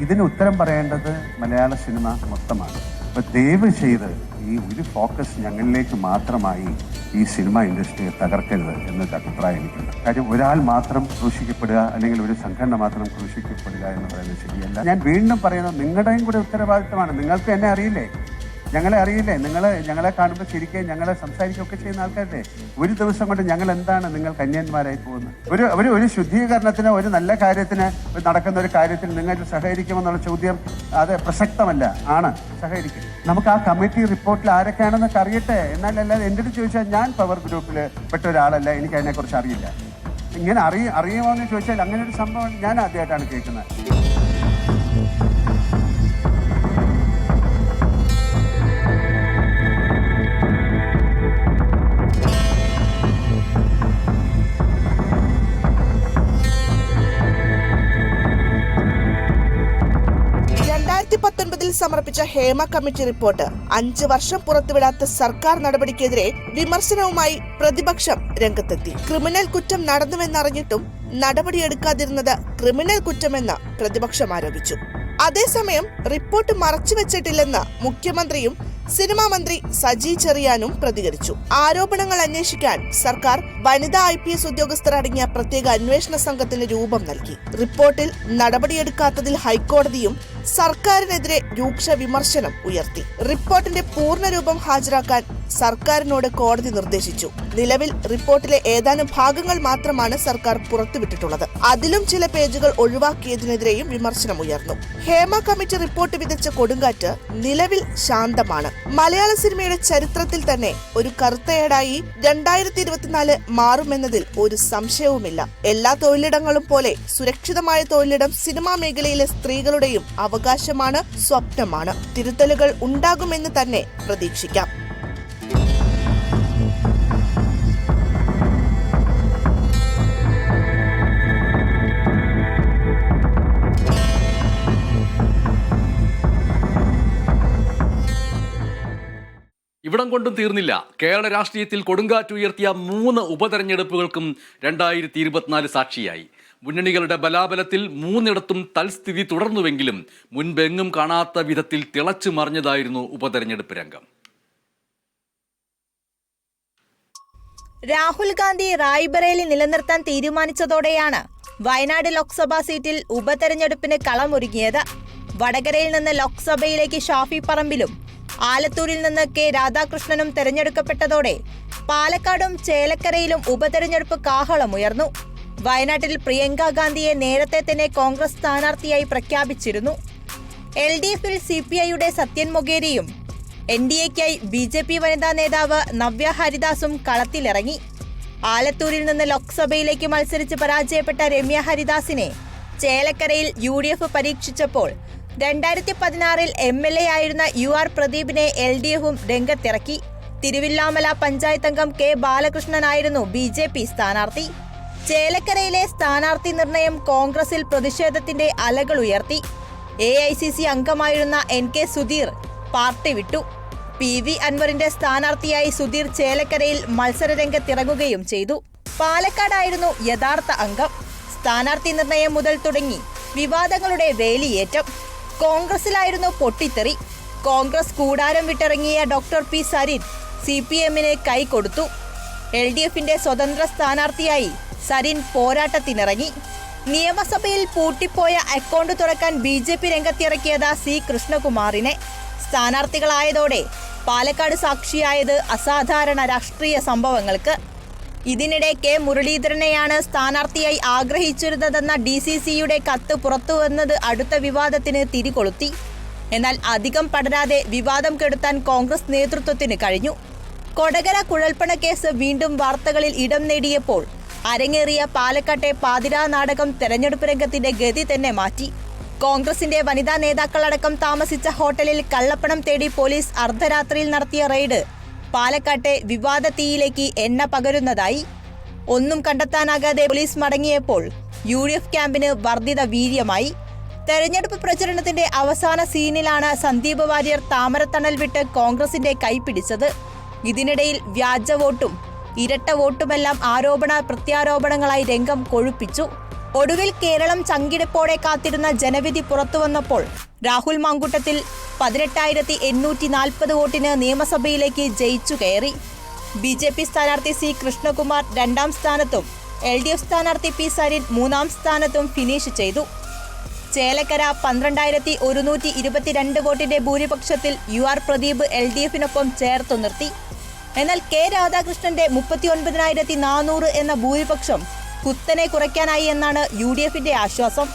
ഇതിന് ഉത്തരം പറയേണ്ടത് മലയാള സിനിമ മൊത്തമാണ്. അപ്പോൾ ദയവ് ചെയ്ത് ഈ ഒരു ഫോക്കസ് ഞങ്ങളിലേക്ക് മാത്രമായി ഈ സിനിമ ഇൻഡസ്ട്രിയെ തകർക്കരുത് എന്നൊരു അഭിപ്രായം എനിക്കുണ്ട്. കാര്യം ഒരാൾ മാത്രം ക്രൂശിക്കപ്പെടുക അല്ലെങ്കിൽ ഒരു സംഘടന മാത്രം ക്രൂശിക്കപ്പെടുക എന്ന് പറയുന്നത് ശരിയല്ല. ഞാൻ വീണ്ടും പറയുന്നത് നിങ്ങളുടെയും കൂടെ ഉത്തരവാദിത്തമാണ്. നിങ്ങൾക്ക് എന്നെ അറിയില്ലേ, ഞങ്ങളെ അറിയില്ലേ, ഞങ്ങളെ കാണുമ്പോൾ ശരിക്കും ഞങ്ങളെ സംസാരിക്കുകയൊക്കെ ചെയ്യുന്ന ആൾക്കാരല്ലേ. ഒരു ദിവസം കൊണ്ട് ഞങ്ങൾ എന്താണ് നിങ്ങൾ കന്യന്മാരായി പോകുന്നത്? ഒരു ശുദ്ധീകരണത്തിന്, ഒരു നല്ല കാര്യത്തിന് നടക്കുന്ന ഒരു കാര്യത്തിൽ നിങ്ങൾ സഹകരിക്കുമെന്നുള്ള ചോദ്യം അത് പ്രസക്തമല്ല. ആണ്, സഹകരിക്കും. നമുക്ക് ആ കമ്മിറ്റി റിപ്പോർട്ടിൽ ആരൊക്കെയാണെന്നൊക്കെ അറിയട്ടെ. എന്നാലല്ലാതെ എൻ്റെ അടുത്ത് ചോദിച്ചാൽ ഞാൻ പവർ ഗ്രൂപ്പിൽ പെട്ട ഒരാളല്ല, എനിക്ക് അതിനെക്കുറിച്ച് അറിയില്ല. ഇങ്ങനെ അറിയുമോ എന്ന് ചോദിച്ചാൽ അങ്ങനെ ഒരു സംഭവം ഞാൻ ആദ്യമായിട്ടാണ് കേൾക്കുന്നത്. സമർപ്പിച്ച ഹേമ കമ്മിറ്റി റിപ്പോർട്ട് 5 വർഷം പുറത്തുവിടാത്ത സർക്കാർ നടപടിക്കെതിരെ വിമർശനവുമായി പ്രതിപക്ഷം രംഗത്തെത്തി. ക്രിമിനൽ കുറ്റം നടന്നുവെന്നറിഞ്ഞിട്ടും നടപടിയെടുക്കാതിരുന്നത് ക്രിമിനൽ കുറ്റമെന്ന് പ്രതിപക്ഷം ആരോപിച്ചു. അതേസമയം റിപ്പോർട്ട് മറച്ചുവെച്ചിട്ടില്ലെന്ന് മുഖ്യമന്ത്രിയും സിനിമാ മന്ത്രി സജി ചെറിയാനും പ്രതികരിച്ചു. ആരോപണങ്ങൾ അന്വേഷിക്കാൻ സർക്കാർ വനിതാ IPS ഉദ്യോഗസ്ഥർ അടങ്ങിയ പ്രത്യേക അന്വേഷണ സംഘത്തിന് രൂപം നൽകി. റിപ്പോർട്ടിൽ നടപടിയെടുക്കാത്തതിൽ ഹൈക്കോടതിയും സർക്കാരിനെതിരെ രൂക്ഷ വിമർശനം ഉയർത്തി. റിപ്പോർട്ടിന്റെ പൂർണ്ണരൂപം ഹാജരാക്കാൻ സർക്കാരിനോട് കോടതി നിർദ്ദേശിച്ചു. നിലവിൽ റിപ്പോർട്ടിലെ ഏതാനും ഭാഗങ്ങൾ മാത്രമാണ് സർക്കാർ പുറത്തുവിട്ടിട്ടുള്ളത്. അതിലും ചില പേജുകൾ ഒഴിവാക്കിയതിനെതിരെയും വിമർശനം ഉയർന്നു. ഹേമ കമ്മിറ്റി റിപ്പോർട്ട് വിതച്ച കൊടുങ്കാറ്റ് നിലവിൽ ശാന്തമാണ്. മലയാള സിനിമയുടെ ചരിത്രത്തിൽ തന്നെ ഒരു കറുത്തയേടായി 2024 മാറുമെന്നതിൽ ഒരു സംശയവുമില്ല. എല്ലാ തൊഴിലിടങ്ങളും പോലെ സുരക്ഷിതമായ തൊഴിലിടം സിനിമാ മേഖലയിലെ സ്ത്രീകളുടെയും അവകാശമാണ്, സ്വപ്നമാണ്. തിരുത്തലുകൾ ഉണ്ടാകുമെന്ന് തന്നെ പ്രതീക്ഷിക്കാം. ഇവിടം കൊണ്ടും തീർന്നില്ല. കേരള രാഷ്ട്രീയത്തിൽ കൊടുങ്കാറ്റുയർത്തിയ 3 ഉപതെരഞ്ഞെടുപ്പുകൾക്കും 2024 സാക്ഷിയായി. മുന്നണികളുടെ ബലാബലത്തിൽ 3ഇടത്തും തൽസ്ഥിതി തുടർന്നുവെങ്കിലും മുൻപെങ്ങും കാണാത്ത വിധത്തിൽ തിളച്ചു മറിഞ്ഞതായിരുന്നു ഉപതെരഞ്ഞെടുപ്പ് രംഗം. രാഹുൽ ഗാന്ധി റായ്ബറേലി നിലനിർത്താൻ തീരുമാനിച്ചതോടെയാണ് വയനാട് ലോക്സഭാ സീറ്റിൽ ഉപതെരഞ്ഞെടുപ്പിന് കളമൊരുങ്ങിയത്. വടകരയിൽ നിന്ന് ലോക്സഭയിലേക്ക് ഷാഫി പറമ്പിലും ആലത്തൂരിൽ നിന്ന് കെ രാധാകൃഷ്ണനും തെരഞ്ഞെടുക്കപ്പെട്ടതോടെ പാലക്കാടും ചേലക്കരയിലും ഉപതെരഞ്ഞെടുപ്പ് കാഹളമുയർന്നു. വയനാട്ടിൽ പ്രിയങ്ക ഗാന്ധിയെ നേരത്തെ തന്നെ കോൺഗ്രസ് സ്ഥാനാർത്ഥിയായി പ്രഖ്യാപിച്ചിരുന്നു. LDFിൽ CPIയുടെ സത്യൻ മൊഗേരിയും NDAയ്ക്കായി BJP വനിതാ നേതാവ് നവ്യ ഹരിദാസും കളത്തിലിറങ്ങി. ആലത്തൂരിൽ നിന്ന് ലോക്സഭയിലേക്ക് മത്സരിച്ച് പരാജയപ്പെട്ട രമ്യ ഹരിദാസിനെ ചേലക്കരയിൽ UDF പരീക്ഷിച്ചപ്പോൾ 2016 MLA ആയിരുന്ന UR പ്രദീപിനെ LDFും രംഗത്തിറക്കി. തിരുവില്ലാമല പഞ്ചായത്ത് അംഗം K ബാലകൃഷ്ണനായിരുന്നു BJP സ്ഥാനാർത്ഥി. ചേലക്കരയിലെ സ്ഥാനാർത്ഥി നിർണയം കോൺഗ്രസിൽ പ്രതിഷേധത്തിന്റെ അലകൾ ഉയർത്തി. AICC അംഗമായിരുന്ന NK സുധീർ പാർട്ടി വിട്ടു. PV അൻവറിന്റെ സ്ഥാനാർത്ഥിയായി സുധീർ ചേലക്കരയിൽ മത്സരരംഗത്തിറങ്ങുകയും ചെയ്തു. പാലക്കാടായിരുന്നു യഥാർത്ഥ അംഗം. സ്ഥാനാർത്ഥി നിർണയം മുതൽ തുടങ്ങി വിവാദങ്ങളുടെ വേലിയേറ്റം. കോൺഗ്രസിലായിരുന്നു പൊട്ടിത്തെറി. കോൺഗ്രസ് കൂടാരം വിട്ടിറങ്ങിയ ഡോക്ടർ P സരിൻ CPMന് കൈകൊടുത്തു. LDFിന്റെ സ്വതന്ത്ര സ്ഥാനാർത്ഥിയായി സരിൻ പോരാട്ടത്തിനിറങ്ങി. നിയമസഭയിൽ പൂട്ടിപ്പോയ അക്കൗണ്ട് തുറക്കാൻ BJP രംഗത്തിറക്കിയത് C കൃഷ്ണകുമാറിനെ. സ്ഥാനാർത്ഥികളായതോടെ പാലക്കാട് സാക്ഷിയായത് അസാധാരണ രാഷ്ട്രീയ സംഭവങ്ങൾക്ക്. ഇതിനിടെ കെ മുരളീധരനെയാണ് സ്ഥാനാർത്ഥിയായി ആഗ്രഹിച്ചിരുന്നതെന്ന DCCയുടെ കത്ത് പുറത്തുവന്നത് അടുത്ത വിവാദത്തിന് തിരികൊളുത്തി. എന്നാൽ അധികം പടരാതെ വിവാദം കെടുത്താൻ കോൺഗ്രസ് നേതൃത്വത്തിന് കഴിഞ്ഞു. കൊടകര കുഴൽപ്പണ കേസ് വീണ്ടും വാർത്തകളിൽ ഇടം നേടിയപ്പോൾ അരങ്ങേറിയ പാലക്കാട്ടെ പാതിരാ നാടകം തെരഞ്ഞെടുപ്പ് രംഗത്തിന്റെ ഗതി തന്നെ മാറ്റി. കോൺഗ്രസിന്റെ വനിതാ നേതാക്കളടക്കം താമസിച്ച ഹോട്ടലിൽ കള്ളപ്പണം തേടി പോലീസ് അർദ്ധരാത്രിയിൽ നടത്തിയ റെയ്ഡ് പാലക്കാട്ടെ വിവാദ തീയിലേക്ക് എണ്ണ പകരുന്നതായി. ഒന്നും കണ്ടെത്താനാകാതെ പോലീസ് മടങ്ങിയപ്പോൾ UDF ക്യാമ്പിന് വർദ്ധിത വീര്യമായി. തെരഞ്ഞെടുപ്പ് പ്രചരണത്തിന്റെ അവസാന സീനിലാണ് സന്ദീപ് വാര്യർ താമരത്തണൽ വിട്ട് കോൺഗ്രസിന്റെ കൈപിടിച്ചത്. ഇതിനിടയിൽ വ്യാജ വോട്ടും ഇരട്ട വോട്ടുമെല്ലാം ആരോപണ പ്രത്യാരോപണങ്ങളായി രംഗം കൊഴുപ്പിച്ചു. ഒടുവിൽ കേരളം ചങ്കിടിപ്പോടെ കാത്തിരുന്ന ജനവിധി പുറത്തുവന്നപ്പോൾ രാഹുൽ മാങ്കൂട്ടത്തിൽ 18,840 വോട്ടിന് നിയമസഭയിലേക്ക് ജയിച്ചു കയറി. BJP സ്ഥാനാർത്ഥി C. കൃഷ്ണകുമാർ 2ാം സ്ഥാനത്തും LDF സ്ഥാനാർത്ഥി P. സരിൻ 3ാം സ്ഥാനത്തും ഫിനിഷ് ചെയ്തു. ചേലക്കര 12,122 വോട്ടിന്റെ ഭൂരിപക്ഷത്തിൽ UR പ്രദീപ് LDFനൊപ്പം ചേർത്തു നിർത്തി. എന്നാൽ K. രാധാകൃഷ്ണന്റെ 39,400 എന്ന ഭൂരിപക്ഷം കുത്തനെ കുറയ്ക്കാനായി എന്നാണ് UDFന്റെ ആശ്വാസം.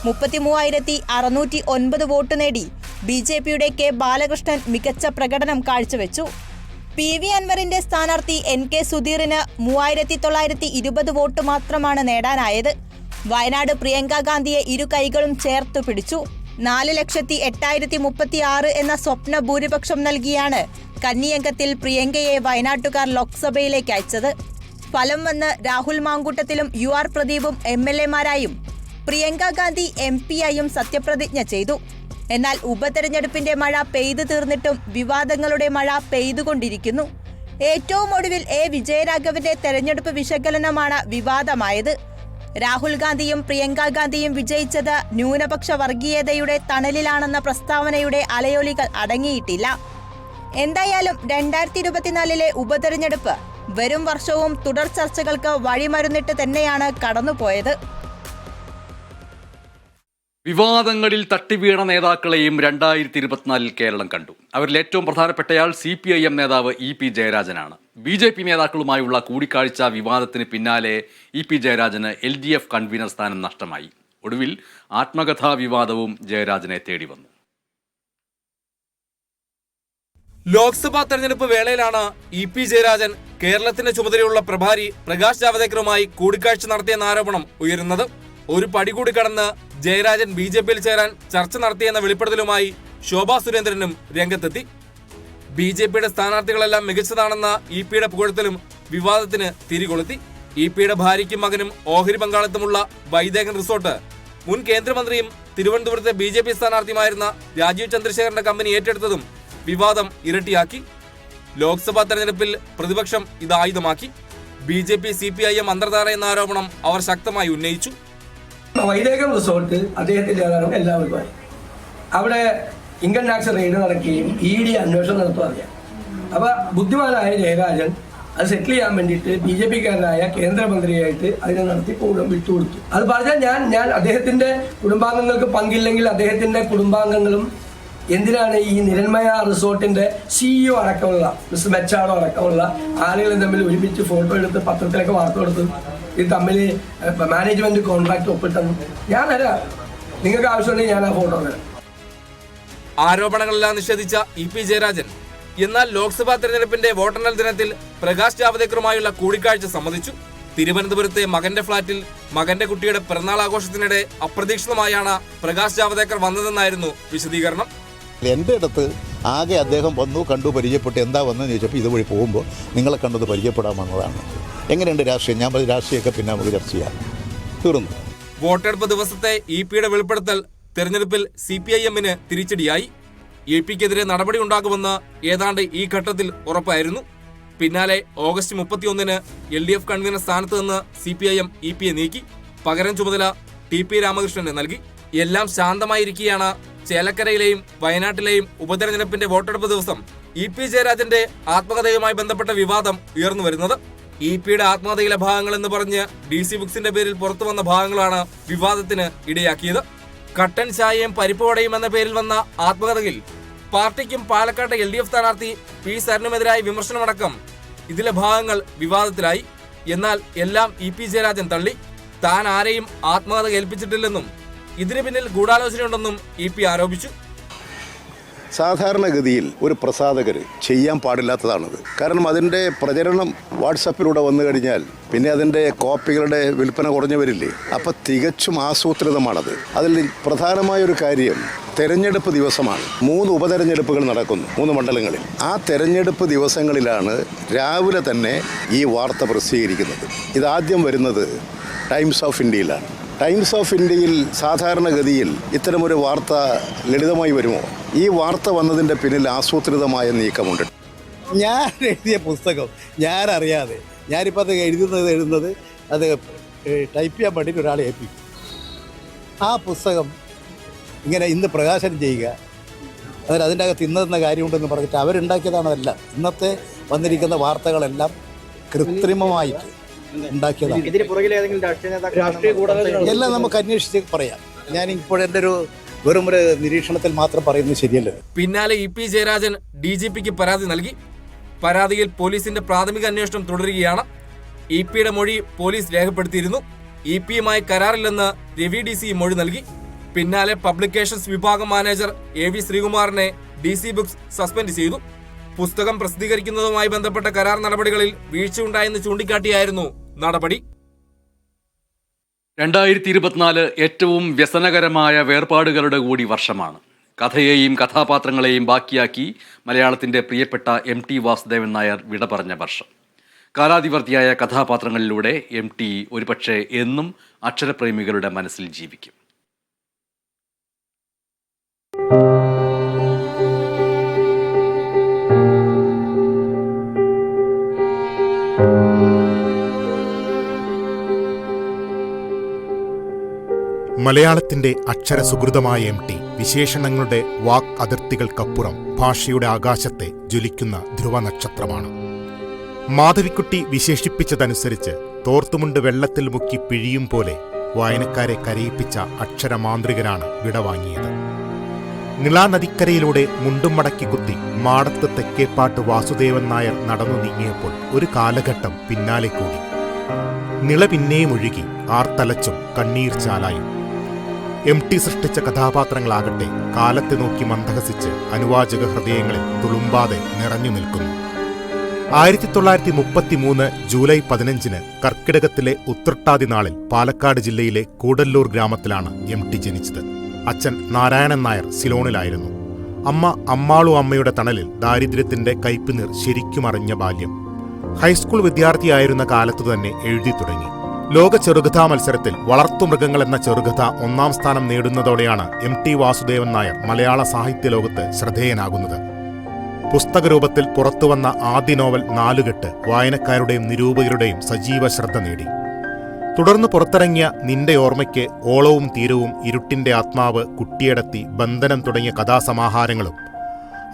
33,609 വോട്ട് നേടി BJPയുടെ K. ബാലകൃഷ്ണൻ മികച്ച പ്രകടനം കാഴ്ചവെച്ചു. PV അൻവറിന്റെ സ്ഥാനാർത്ഥി NK സുധീറിന് 3,920 വോട്ട് മാത്രമാണ് നേടാനായത്. വയനാട് പ്രിയങ്ക ഗാന്ധിയെ ഇരു കൈകളും ചേർത്തു പിടിച്ചു. 4,08,036 എന്ന സ്വപ്ന ഭൂരിപക്ഷം നൽകിയാണ് കന്നിയംഗത്തിൽ പ്രിയങ്കയെ വയനാട്ടുകാർ ലോക്സഭയിലേക്ക് അയച്ചത്. ഫലം വന്ന് രാഹുൽ മാങ്കൂട്ടത്തിലും UR പ്രദീപും MLA-മാരായും പ്രിയങ്ക ഗാന്ധി MP-യായും സത്യപ്രതിജ്ഞ ചെയ്തു. എന്നാൽ ഉപതെരഞ്ഞെടുപ്പിന്റെ മഴ പെയ്തു തീർന്നിട്ടും വിവാദങ്ങളുടെ മഴ പെയ്തുകൊണ്ടിരിക്കുന്നു. ഏറ്റവും ഒടുവിൽ A. വിജയരാഘവന്റെ തെരഞ്ഞെടുപ്പ് വിശകലനമാണ് വിവാദമായത്. രാഹുൽ ഗാന്ധിയും പ്രിയങ്ക ഗാന്ധിയും വിജയിച്ചത് ന്യൂനപക്ഷ വർഗീയതയുടെ തണലിലാണെന്ന പ്രസ്താവനയുടെ അലയൊലികൾ അടങ്ങിയിട്ടില്ല. എന്തായാലും 2024 ഉപതെരഞ്ഞെടുപ്പ് വരും വർഷവും തുടർ ചർച്ചകൾക്ക് വഴിമരുന്നിട്ട് തന്നെയാണ് കടന്നുപോയത്. വിവാദങ്ങളിൽ തട്ടിവീണ നേതാക്കളെയും 2024 കേരളം കണ്ടു. അവരിൽ ഏറ്റവും പ്രധാനപ്പെട്ടയാൾ CPIM നേതാവ് EP ജയരാജനാണ്. BJP നേതാക്കളുമായുള്ള കൂടിക്കാഴ്ച വിവാദത്തിന് പിന്നാലെ EP ജയരാജന് LDF കൺവീനർ സ്ഥാനം നഷ്ടമായി. ഒടുവിൽ ആത്മകഥാ വിവാദവും ജയരാജനെ തേടി വന്നു. ലോക്സഭാ തെരഞ്ഞെടുപ്പ് വേളയിലാണ് EP ജയരാജൻ കേരളത്തിന്റെ ചുമതലയുള്ള പ്രഭാരി പ്രകാശ് ജാവദേക്കറുമായി കൂടിക്കാഴ്ച നടത്തിയെന്ന ആരോപണം ഉയരുന്നത്. ഒരു പടി കൂടി കടന്ന് ജയരാജൻ BJPയിൽ ചേരാൻ ചർച്ച നടത്തിയെന്ന വെളിപ്പെടുത്തലുമായി ശോഭാ സുരേന്ദ്രനും രംഗത്തെത്തി. BJPയുടെ സ്ഥാനാർത്ഥികളെല്ലാം മികച്ചതാണെന്ന EP-യുടെ പുകഴ്ത്തലും വിവാദത്തിന് തിരികൊളുത്തി. EP-യുടെ ഭാര്യയ്ക്കും മകനും ഓഹരി പങ്കാളിത്തമുള്ള വൈദേകൻ റിസോർട്ട് മുൻ കേന്ദ്രമന്ത്രിയും തിരുവനന്തപുരത്തെ BJP സ്ഥാനാർത്ഥിയുമായിരുന്ന രാജീവ് ചന്ദ്രശേഖരന്റെ കമ്പനി ഏറ്റെടുത്തതും വിവാദം ഇരട്ടിയാക്കി. ലോക്സഭാ തെരഞ്ഞെടുപ്പിൽ പ്രതിപക്ഷം ഇത് ആയുധമാക്കി. BJP CPIM അന്തർധാര എന്ന ആരോപണം അവർ ശക്തമായി ഉന്നയിച്ചു. വൈദേകം റിസോർട്ട് അദ്ദേഹത്തിൻ്റെതാണ് എല്ലാവർക്കും അറിയാം. അവിടെ ഇൻകം ടാക്സ് റെയ്ഡ് നടക്കുകയും ED അന്വേഷണം നടത്തുക അറിയാം. അപ്പോൾ ബുദ്ധിമാനായ ജയരാജൻ അത് സെറ്റിൽ ചെയ്യാൻ വേണ്ടിയിട്ട് BJPക്കാരനായ കേന്ദ്രമന്ത്രിയായിട്ട് അതിനെ നടത്തി വിട്ടുകൊടുത്തു. അത് പറഞ്ഞാൽ ഞാൻ അദ്ദേഹത്തിൻ്റെ കുടുംബാംഗങ്ങൾക്ക് പങ്കില്ലെങ്കിൽ അദ്ദേഹത്തിൻ്റെ കുടുംബാംഗങ്ങളും എന്തിനാണ് ഈ നിരന്മയ റിസോർട്ടിന്റെ CEO അടക്കമുള്ള മിസ്റ്റർ മെച്ചാടോ അടക്കമുള്ള ആളുകളും തമ്മിൽ ഒരുമിച്ച് ഫോട്ടോ എടുത്ത് പത്രത്തിലൊക്കെ വാർത്ത കൊടുത്ത് ഇത് തമ്മിൽ മാനേജ്മെന്റ് കോൺട്രാക്ട് ഒപ്പിട്ടെന്ന് ഞാൻ തരാം. നിങ്ങൾക്ക് ആവശ്യമുണ്ടെങ്കിൽ ഞാൻ ആ ഫോട്ടോ തരാം. ആരോപണങ്ങളെല്ലാം നിഷേധിച്ച EP ജയരാജൻ എന്നാൽ ലോക്സഭാ തെരഞ്ഞെടുപ്പിന്റെ വോട്ടെണ്ണൽ ദിനത്തിൽ പ്രകാശ് ജാവദേക്കറുമായുള്ള കൂടിക്കാഴ്ച സമ്മതിച്ചു. തിരുവനന്തപുരത്തെ മകന്റെ ഫ്ളാറ്റിൽ മകന്റെ കുട്ടിയുടെ പിറന്നാൾ ആഘോഷത്തിനിടെ അപ്രതീക്ഷിതമായാണ് പ്രകാശ് ജാവദേക്കർ വന്നതെന്നായിരുന്നു വിശദീകരണം. എൻ്റെ അടുത്ത് ആകെ അദ്ദേഹം വന്നു, കണ്ടു, പരിചയപ്പെട്ട് എന്താ വന്നതെന്ന് ചോദിച്ചപ്പോൾ ഇതുവഴി പോകുമ്പോൾ നിങ്ങളെ കണ്ടത് പരിചയപ്പെടാൻ വന്നതാണ്. എങ്ങനെയുണ്ട് രാഷ്ട്രീയം? ഞാൻ പറഞ്ഞു രാഷ്ട്രീയമൊക്കെ പിന്നെ നമുക്ക് ചർച്ച ചെയ്യാം. തീർന്നു. വോട്ടെടുപ്പ് ദിവസത്തെ EP-യുടെ വെളിപ്പെടുത്തൽ തെരഞ്ഞെടുപ്പിൽ CPIM-ന് തിരിച്ചടിയായി. EP-ക്കെതിരെ നടപടി ഉണ്ടാകുമെന്ന് ഏതാണ്ട് ഈ ഘട്ടത്തിൽ ഉറപ്പായിരുന്നു. പിന്നാലെ ഓഗസ്റ്റ് 31-ന് LDF കൺവീനർ സ്ഥാനത്ത് നിന്ന് CPIM EP-യെ നീക്കി. പകരം ചുമതല TP രാമകൃഷ്ണന് നൽകി. എല്ലാം ശാന്തമായിരിക്കെയാണ് ചേലക്കരയിലെയും വയനാട്ടിലെയും ഉപതെരഞ്ഞെടുപ്പിന്റെ വോട്ടെടുപ്പ് ദിവസം EP ജയരാജന്റെ ആത്മകഥയുമായി ബന്ധപ്പെട്ട വിവാദം ഉയർന്നു വരുന്നത്. EP-യുടെ ആത്മകഥയിലെ ഭാഗങ്ങൾ എന്ന് പറഞ്ഞ് DC ബുക്സിന്റെ പേരിൽ പുറത്തു വന്ന ഭാഗങ്ങളാണ് വിവാദത്തിന് ഇടയാക്കിയത്. കട്ടൻ ചായയും പരിപ്പുവടയും എന്ന പേരിൽ വന്ന ആത്മകഥയിൽ പാർട്ടിക്കും പാലക്കാട്ടെ LDF സ്ഥാനാർത്ഥി P. സരിനുമെതിരായ വിമർശനമടക്കം ഇതിലെ ഭാഗങ്ങൾ വിവാദത്തിലായി. എന്നാൽ എല്ലാം EP ജയരാജൻ തള്ളി. താൻ ആരെയും ആത്മകഥ കേൾപ്പിച്ചിട്ടില്ലെന്നും ഇതിന് പിന്നിൽ ഗൂഢാലോചനയുണ്ടെന്നും EP ആരോപിച്ചു. സാധാരണഗതിയിൽ ഒരു പ്രസാധകർ ചെയ്യാൻ പാടില്ലാത്തതാണത്. കാരണം അതിൻ്റെ പ്രചരണം വാട്സപ്പിലൂടെ വന്നു കഴിഞ്ഞാൽ പിന്നെ അതിൻ്റെ കോപ്പികളുടെ വിൽപ്പന കുറഞ്ഞു വരില്ലേ? അപ്പോൾ തികച്ചും ആസൂത്രിതമാണത്. അതിൽ പ്രധാനമായൊരു കാര്യം തെരഞ്ഞെടുപ്പ് ദിവസമാണ്. 3 ഉപതെരഞ്ഞെടുപ്പുകൾ നടക്കുന്നു 3 മണ്ഡലങ്ങളിൽ. ആ തെരഞ്ഞെടുപ്പ് ദിവസങ്ങളിലാണ് രാവിലെ തന്നെ ഈ വാർത്ത പ്രസിദ്ധീകരിക്കുന്നത്. ഇതാദ്യം വരുന്നത് ടൈംസ് ഓഫ് ഇന്ത്യയിലാണ്. ടൈംസ് ഓഫ് ഇന്ത്യയിൽ സാധാരണഗതിയിൽ ഇത്തരമൊരു വാർത്ത ലളിതമായി വരുമോ? ഈ വാർത്ത വന്നതിൻ്റെ പിന്നിൽ ആസൂത്രിതമായ നീക്കമുണ്ട്. ഞാൻ എഴുതിയ പുസ്തകം ഞാൻ അറിയാതെ ഞാനിപ്പോൾ അത് എഴുതുന്നത് അത് ടൈപ്പ് ചെയ്യാൻ വേണ്ടിയിട്ട് ഒരാളെ ഏൽപ്പിക്കും. ആ പുസ്തകം ഇങ്ങനെ ഇന്ന് പ്രകാശനം ചെയ്യുക, അതായത് അതിൻ്റെ അകത്ത് ഇന്നതെന്ന കാര്യമുണ്ടെന്ന് പറഞ്ഞിട്ട് അവരുണ്ടാക്കിയതാണതല്ല. ഇന്നത്തെ വന്നിരിക്കുന്ന വാർത്തകളെല്ലാം കൃത്രിമമായിട്ട് ഉണ്ടാക്കിയതാണ്. എല്ലാം നമുക്ക് അന്വേഷിച്ച് പറയാം. ഞാൻ ഇപ്പോഴെൻ്റെ വെറും ഒരു നിരീക്ഷണത്തിൽ മാത്രം പറയുന്നത് ശരിയല്ല. പിന്നാലെ EP ജയരാജൻ DGPക്ക് പരാതി നൽകി. പരാതിയിൽ പോലീസിന്റെ പ്രാഥമിക അന്വേഷണം തുടരുകയാണ്. EP-യുടെ മൊഴി പോലീസ് രേഖപ്പെടുത്തിയിരുന്നു. EP-യുമായി കരാറില്ലെന്ന് രവി DC മൊഴി നൽകി. പിന്നാലെ പബ്ലിക്കേഷൻസ് വിഭാഗം manager AV ശ്രീകുമാറിനെ DC books suspend ചെയ്തു. പുസ്തകം പ്രസിദ്ധീകരിക്കുന്നതുമായി ബന്ധപ്പെട്ട കരാർ നടപടികളിൽ വീഴ്ചയുണ്ടായെന്ന് ചൂണ്ടിക്കാട്ടിയായിരുന്നു നടപടി. 2024 ഏറ്റവും വ്യസനകരമായ വേർപാടുകളുടെ കൂടി വർഷമാണ്. കഥയെയും കഥാപാത്രങ്ങളെയും ബാക്കിയാക്കി മലയാളത്തിൻ്റെ പ്രിയപ്പെട്ട MT വാസുദേവൻ നായർ വിട പറഞ്ഞ വർഷം. കാലാതിവർത്തിയായ കഥാപാത്രങ്ങളിലൂടെ MT ഒരുപക്ഷെ എന്നും അക്ഷരപ്രേമികളുടെ മനസ്സിൽ ജീവിക്കും. മലയാളത്തിന്റെ അക്ഷരസുഹൃതമായ MT വിശേഷണങ്ങളുടെ വാക് അതിർത്തികൾക്കപ്പുറം ഭാഷയുടെ ആകാശത്തെ ജ്വലിക്കുന്ന ധ്രുവനക്ഷത്രമാണ്. മാധവിക്കുട്ടി വിശേഷിപ്പിച്ചതനുസരിച്ച് തോർത്തുമുണ്ട് വെള്ളത്തിൽ മുക്കി പിഴിയും പോലെ വായനക്കാരെ കരയിപ്പിച്ച അക്ഷരമാന്ത്രികനാണ് വിടവാങ്ങിയത്. നിളാനദിക്കരയിലൂടെ മുണ്ടും മടക്കി കുത്തി മാടത്ത് തെക്കേപ്പാട്ട് വാസുദേവൻ നായർ നടന്നു നീങ്ങിയപ്പോൾ ഒരു കാലഘട്ടം പിന്നാലെ കൂടി. നിള പിന്നെയും ഒഴുകി ആർത്തലച്ചും കണ്ണീർ ചാലായും. MT സൃഷ്ടിച്ച കഥാപാത്രങ്ങളാകട്ടെ കാലത്തെ നോക്കി മന്ദഹസിച്ച് അനുവാചക ഹൃദയങ്ങളിൽ തുളുമ്പാതെ നിറഞ്ഞു നിൽക്കുന്നു. 1933 ജൂലൈ 15 കർക്കിടകത്തിലെ ഉത്രട്ടാതി നാളിൽ പാലക്കാട് ജില്ലയിലെ കൂടല്ലൂർ ഗ്രാമത്തിലാണ് MT ജനിച്ചത്. അച്ഛൻ നാരായണൻ നായർ സിലോണിലായിരുന്നു. അമ്മ അമ്മാളു അമ്മയുടെ തണലിൽ ദാരിദ്ര്യത്തിന്റെ കയ്പുനീർ ശരിക്കും അറിഞ്ഞ ബാല്യം. ഹൈസ്കൂൾ വിദ്യാർത്ഥിയായിരുന്ന കാലത്തു തന്നെ എഴുതി തുടങ്ങി. ലോക ചെറുകഥാ മത്സരത്തിൽ വളർത്തുമൃഗങ്ങൾ എന്ന ചെറുകഥ 1ാം സ്ഥാനം നേടുന്നതോടെയാണ് MT വാസുദേവൻ നായർ മലയാള സാഹിത്യ ലോകത്ത് ശ്രദ്ധേയനാകുന്നത്. പുസ്തകരൂപത്തിൽ പുറത്തുവന്ന ആദ്യ നോവൽ 4 കെട്ട് വായനക്കാരുടെയും നിരൂപകരുടെയും സജീവ ശ്രദ്ധ നേടി. തുടർന്ന് പുറത്തിറങ്ങിയ നിന്റെ ഓർമ്മയ്ക്ക്, ഓളവും തീരവും, ഇരുട്ടിന്റെ ആത്മാവ്, കുട്ടിയടത്തി, ബന്ധനം തുടങ്ങിയ കഥാസമാഹാരങ്ങളും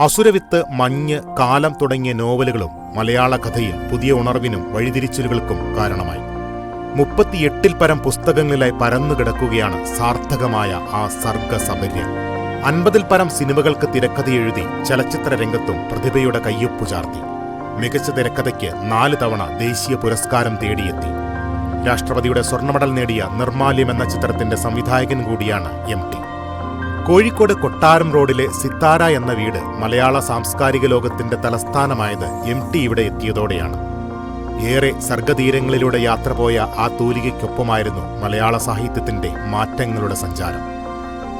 അസുരവിത്ത്, മഞ്ഞ്, കാലം തുടങ്ങിയ നോവലുകളും മലയാള കഥയിൽ പുതിയ ഉണർവിനും വഴിതിരിച്ചിലുകൾക്കും കാരണമായി. 38-ൽ പരം പുസ്തകങ്ങളിലായി പരന്നുകിടക്കുകയാണ് സാർത്ഥകമായ ആ സർഗസബര്യം. 50-ൽ പരം സിനിമകൾക്ക് തിരക്കഥയെഴുതി ചലച്ചിത്ര രംഗത്തും പ്രതിഭയുടെ കയ്യൊപ്പു ചാർത്തി. മികച്ച തിരക്കഥയ്ക്ക് 4 തവണ ദേശീയ പുരസ്കാരം തേടിയെത്തി. രാഷ്ട്രപതിയുടെ സ്വർണ്ണമെഡൽ നേടിയ നിർമാല്യം എന്ന ചിത്രത്തിന്റെ സംവിധായകൻ കൂടിയാണ് MT. കോഴിക്കോട് കൊട്ടാരം റോഡിലെ സിത്താര എന്ന വീട് മലയാള സാംസ്കാരിക ലോകത്തിന്റെ തലസ്ഥാനമായത് MT ഇവിടെ എത്തിയതോടെയാണ്. ഏറെ സർഗതീരങ്ങളിലൂടെ യാത്ര പോയ ആ തൂലികയ്ക്കൊപ്പമായിരുന്നു മലയാള സാഹിത്യത്തിന്റെ മാറ്റങ്ങളുടെ സഞ്ചാരം.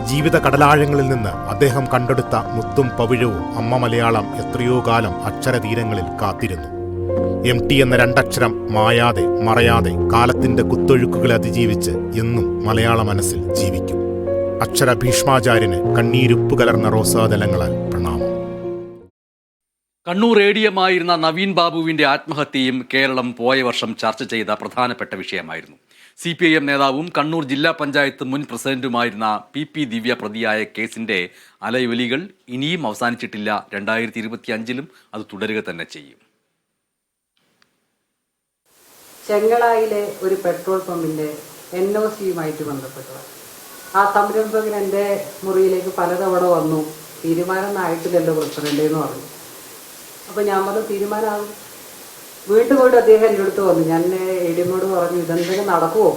ജീവിത കടലാഴങ്ങളിൽ നിന്ന് അദ്ദേഹം കണ്ടെടുത്ത മുത്തും പവിഴവും അമ്മ മലയാളം എത്രയോ കാലം അക്ഷരതീരങ്ങളിൽ കാത്തിരുന്നു. MT എന്ന 2 അക്ഷരം മായാതെ മറയാതെ കാലത്തിന്റെ കുത്തൊഴുക്കുകളെ അതിജീവിച്ച് എന്നും മലയാള മനസ്സിൽ ജീവിക്കും. അക്ഷര ഭീഷ്മാചാര്യന് കണ്ണീരുപ്പ് കലർന്ന റോസാതലങ്ങളാൽ പ്രണാമം. കണ്ണൂർ ADM-ആയിരുന്ന നവീൻ ബാബുവിൻ്റെ ആത്മഹത്യയും കേരളം പോയ വർഷം ചർച്ച ചെയ്ത പ്രധാനപ്പെട്ട വിഷയമായിരുന്നു. CPIM നേതാവും കണ്ണൂർ ജില്ലാ പഞ്ചായത്ത് മുൻ പ്രസിഡന്റുമായിരുന്ന PP ദിവ്യ പ്രതിയായ കേസിൻ്റെ അലയൊലികൾ ഇനിയും അവസാനിച്ചിട്ടില്ല. 2025-ലും അത് തുടരുക തന്നെ ചെയ്യും. ചെങ്ങളായിലെ ഒരു പെട്രോൾ പമ്പിൻ്റെ NOC-യുമായിട്ട് ബന്ധപ്പെട്ടത് ആ സംരംഭകൻ എൻ്റെ മുറിയിലേക്ക് പലതവണ വന്നു. തീരുമാനമൊന്നും ആയിട്ടില്ലല്ലോ പ്രസിഡന്റ് എന്ന് പറഞ്ഞു. അപ്പോൾ ഞാൻ പറഞ്ഞു തീരുമാനമാകും, വീണ്ടും അദ്ദേഹം എൻ്റെ അടുത്ത് വന്നു. ഞാൻ എഡിയമ്മോട് പറഞ്ഞു ഇതെന്തെങ്കിലും നടക്കുമോ?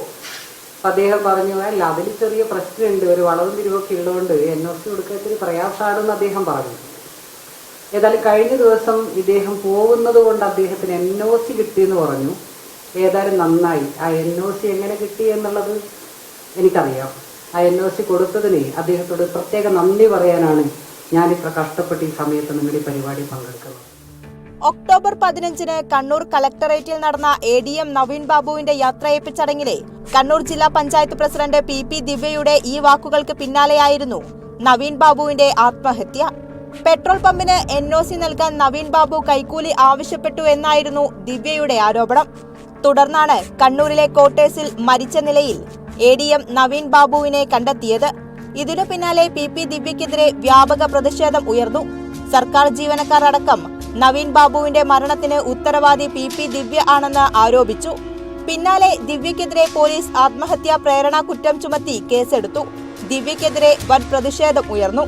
അപ്പം അദ്ദേഹം പറഞ്ഞു അല്ല അതിൽ ചെറിയ പ്രശ്നമുണ്ട്, ഒരു വളവും തിരിവൊക്കെ ഉള്ളതുകൊണ്ട് NOC കൊടുക്കാൻ ഇത്തിരി പ്രയാസമാണെന്ന് അദ്ദേഹം പറഞ്ഞു. ഏതായാലും കഴിഞ്ഞ ദിവസം ഇദ്ദേഹം പോകുന്നത് കൊണ്ട് അദ്ദേഹത്തിന് NOC കിട്ടിയെന്ന് പറഞ്ഞു. ഏതായാലും നന്നായി. ആ NOC എങ്ങനെ കിട്ടി എന്നുള്ളത് എനിക്കറിയാം. ആ NOC കൊടുത്തതിന് അദ്ദേഹത്തോട് പ്രത്യേക നന്ദി പറയാനാണ് ഞാനിത്ര കഷ്ടപ്പെട്ട് ഈ സമയത്ത് നിങ്ങളുടെ പരിപാടി പങ്കെടുക്കുന്നത്. ഒക്ടോബർ 15-ന് കണ്ണൂർ കളക്ടറേറ്റിൽ നടന്ന ADM നവീൻ ബാബുവിന്റെ യാത്രയയപ്പ് ചടങ്ങിലെ കണ്ണൂർ ജില്ലാ പഞ്ചായത്ത് പ്രസിഡന്റ് PP ദിവ്യയുടെ ഈ വാക്കുകൾക്ക് പിന്നാലെയായിരുന്നു നവീൻ ബാബുവിന്റെ ആത്മഹത്യ. പെട്രോൾ പമ്പിന് NOC നൽകാൻ നവീൻ ബാബു കൈക്കൂലി ആവശ്യപ്പെട്ടു എന്നായിരുന്നു ദിവ്യയുടെ ആരോപണം. തുടർന്നാണ് കണ്ണൂരിലെ ക്വാർട്ടേഴ്സിൽ മരിച്ച നിലയിൽ ADM നവീൻ ബാബുവിനെ കണ്ടെത്തിയത്. ഇതിനു പിന്നാലെ PP ദിവ്യക്കെതിരെ വ്യാപക പ്രതിഷേധം ഉയർന്നു. സർക്കാർ ജീവനക്കാർ അടക്കം നവീൻ ബാബുവിന്റെ മരണത്തിന് ഉത്തരവാദി PP ദിവ്യ ആണെന്ന് ആരോപിച്ചു. പിന്നാലെ ദിവ്യക്കെതിരെ പോലീസ് ആത്മഹത്യാ പ്രേരണ കുറ്റം ചുമത്തി കേസെടുത്തു. ദിവ്യക്കെതിരെ വൻ പ്രതിഷേധം ഉയർന്നു.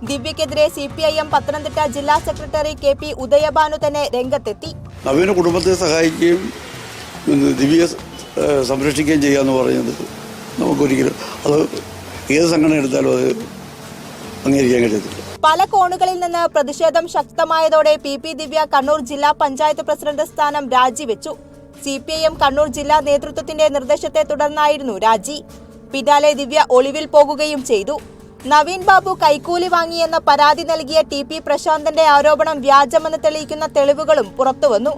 ദിവ്യക്കെതിരെ CPIM പത്തനംതിട്ട ജില്ലാ സെക്രട്ടറി KP ഉദയഭാനു തന്നെ രംഗത്തെത്തി. നവീന കുടുംബത്തെ സഹായിക്കുകയും ദിവ്യയെ സംരക്ഷിക്കുകയും ചെയ്യാന്ന് പറയുന്നത് നമുക്കൊരിക്കലും അത് ഏത് സംഘടന എടുത്താലും അത് അംഗീകരിക്കാൻ കഴിയത്തില്ല. പല കോണുകളിൽ നിന്ന് പ്രതിഷേധം ശക്തമായതോടെ PP ദിവ്യ കണ്ണൂർ ജില്ലാ പഞ്ചായത്ത് പ്രസിഡന്റ് സ്ഥാനം രാജിവെച്ചു. CPIM കണ്ണൂർ ജില്ലാ നേതൃത്വത്തിന്റെ നിർദ്ദേശത്തെ തുടർന്നായിരുന്നു രാജി. പിന്നാലെ ദിവ്യ ഒളിവിൽ പോകുകയും ചെയ്തു. നവീൻ ബാബു കൈക്കൂലി വാങ്ങിയെന്ന പരാതി നൽകിയ TP പ്രശാന്തന്റെ ആരോപണം വ്യാജമെന്ന് തെളിയിക്കുന്ന തെളിവുകളും പുറത്തുവന്നു.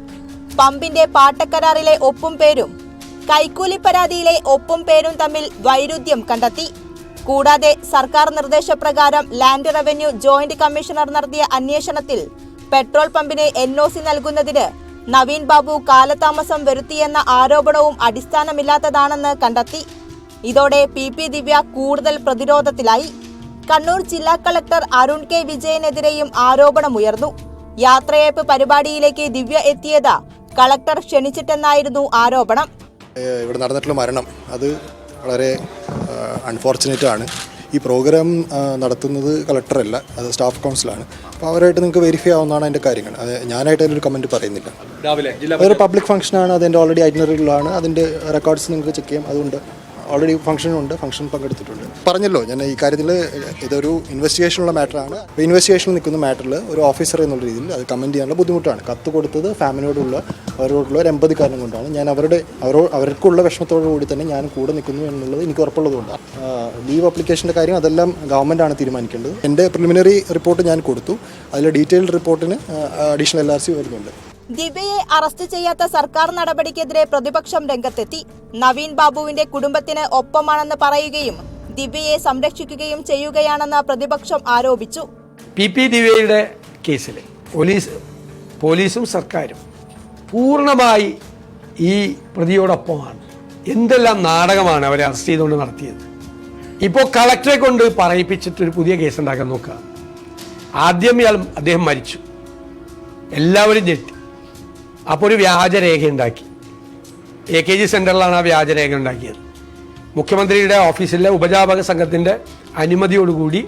പമ്പിന്റെ പാട്ടക്കരാറിലെ ഒപ്പും പേരും കൈക്കൂലി പരാതിയിലെ ഒപ്പും പേരും തമ്മിൽ വൈരുദ്ധ്യം കണ്ടെത്തി. കൂടാതെ സർക്കാർ നിർദ്ദേശപ്രകാരം ലാൻഡ് റവന്യൂ ജോയിന്റ് കമ്മീഷണർ നടത്തിയ അന്വേഷണത്തിൽ പെട്രോൾ പമ്പിന് NOC നൽകുന്നതിന് നവീൻ ബാബു കാലതാമസം വരുത്തിയെന്ന ആരോപണവും അടിസ്ഥാനമില്ലാത്തതാണെന്ന് കണ്ടെത്തി. ഇതോടെ PP ദിവ്യ കൂടുതൽ പ്രതിരോധത്തിലായി. കണ്ണൂർ ജില്ലാ കളക്ടർ അരുൺ K വിജയനെതിരെയും ആരോപണമുയർന്നു. യാത്രയയപ്പ് പരിപാടിയിലേക്ക് ദിവ്യ എത്തിയത് കളക്ടർ ക്ഷണിച്ചിട്ടെന്നായിരുന്നു ആരോപണം. ഇവിടെ നടന്നിട്ടുള്ള മരണം അത് വളരെ അൺഫോർച്ചുനേറ്റ് ആണ്. ഈ പ്രോഗ്രാം നടത്തുന്നത് കളക്ടറല്ല, അത് സ്റ്റാഫ് കൗൺസിലാണ്. അപ്പോൾ അവരായിട്ട് നിങ്ങൾക്ക് വെരിഫൈ ആവുന്നതാണ് അതിൻ്റെ കാര്യങ്ങൾ. ഞാനായിട്ട് അതിലൊരു കമൻറ്റ് പറയുന്നില്ല. അതൊരു പബ്ലിക് ഫംഗ്ഷനാണ്, അതിൻ്റെ ഓൾറെഡി ഐറ്റിനറികളാണ്, അതിൻ്റെ റെക്കോർഡ്സ് നിങ്ങൾക്ക് ചെക്ക് ചെയ്യാം. അതുകൊണ്ട് ഓൾറെഡി ഫംഗ്ഷനുണ്ട്, ഫംഗ്ഷൻ പങ്കെടുത്തിട്ടുണ്ട്. പറഞ്ഞല്ലോ ഞാൻ ഈ കാര്യത്തിൽ ഇതൊരു ഇൻവെസ്റ്റിഗേഷനുള്ള മാറ്ററാണ്. അപ്പോൾ ഇൻവെസ്റ്റിഗേഷനിൽ നിൽക്കുന്ന മാറ്ററിൽ ഒരു ഓഫീസർ എന്നുള്ള രീതിയിൽ അത് കമൻറ്റ് ചെയ്യാനുള്ള ബുദ്ധിമുട്ടാണ്. കത്ത് കൊടുത്തത് ഫാമിലിയോടുള്ള അവരോടുള്ള ഒരു എമ്പതി കാരണം കൊണ്ടാണ്. ഞാൻ അവർക്കുള്ള വിഷമത്തോടു കൂടി തന്നെ ഞാൻ കൂടെ നിൽക്കുന്നു എന്നുള്ളത് എനിക്ക് ഉറപ്പുള്ളതുകൊണ്ടാണ്. ലീവ് അപ്ലിക്കേഷൻ്റെ കാര്യം അതെല്ലാം ഗവൺമെൻറ്റാണ് തീരുമാനിക്കേണ്ടത്. എൻ്റെ പ്രിലിമിനറി റിപ്പോർട്ട് ഞാൻ കൊടുത്തു. അതിൽ ഡീറ്റെയിൽഡ് റിപ്പോർട്ടിന് അഡീഷണൽ LRC വരുന്നുണ്ട്. ദിവ്യയെ അറസ്റ്റ് ചെയ്യാത്ത സർക്കാർ നടപടിക്കെതിരെ പ്രതിപക്ഷം രംഗത്തെത്തി. നവീൻ ബാബുവിന്റെ കുടുംബത്തിന് ഒപ്പമാണെന്ന് പറയുകയും ദിവ്യയെ സംരക്ഷിക്കുകയും ചെയ്യുകയാണെന്ന് പ്രതിപക്ഷം ആരോപിച്ചു. PP ദിവ്യയുടെ കേസിൽ പോലീസും സർക്കാരും പൂർണ്ണമായി ഈ പ്രതിയോടൊപ്പമാണ്. എന്തെല്ലാം നാടകമാണ് അവരെ അറസ്റ്റ് ചെയ്തുകൊണ്ട് നടത്തിയത്. ഇപ്പോൾ കളക്ടറെ കൊണ്ട് പറയിപ്പിച്ചിട്ടൊരു പുതിയ കേസ് ഉണ്ടാക്കാൻ നോക്കുക. ആദ്യം അദ്ദേഹം മരിച്ചു, എല്ലാവരും ഞെട്ടി. അപ്പോൾ ഒരു വ്യാജരേഖ ഉണ്ടാക്കി. AKG സെൻറ്ററിലാണ് ആ വ്യാജരേഖ ഉണ്ടാക്കിയത്. മുഖ്യമന്ത്രിയുടെ ഓഫീസിലെ ഉപജാപക സംഘത്തിൻ്റെ അനുമതിയോടുകൂടി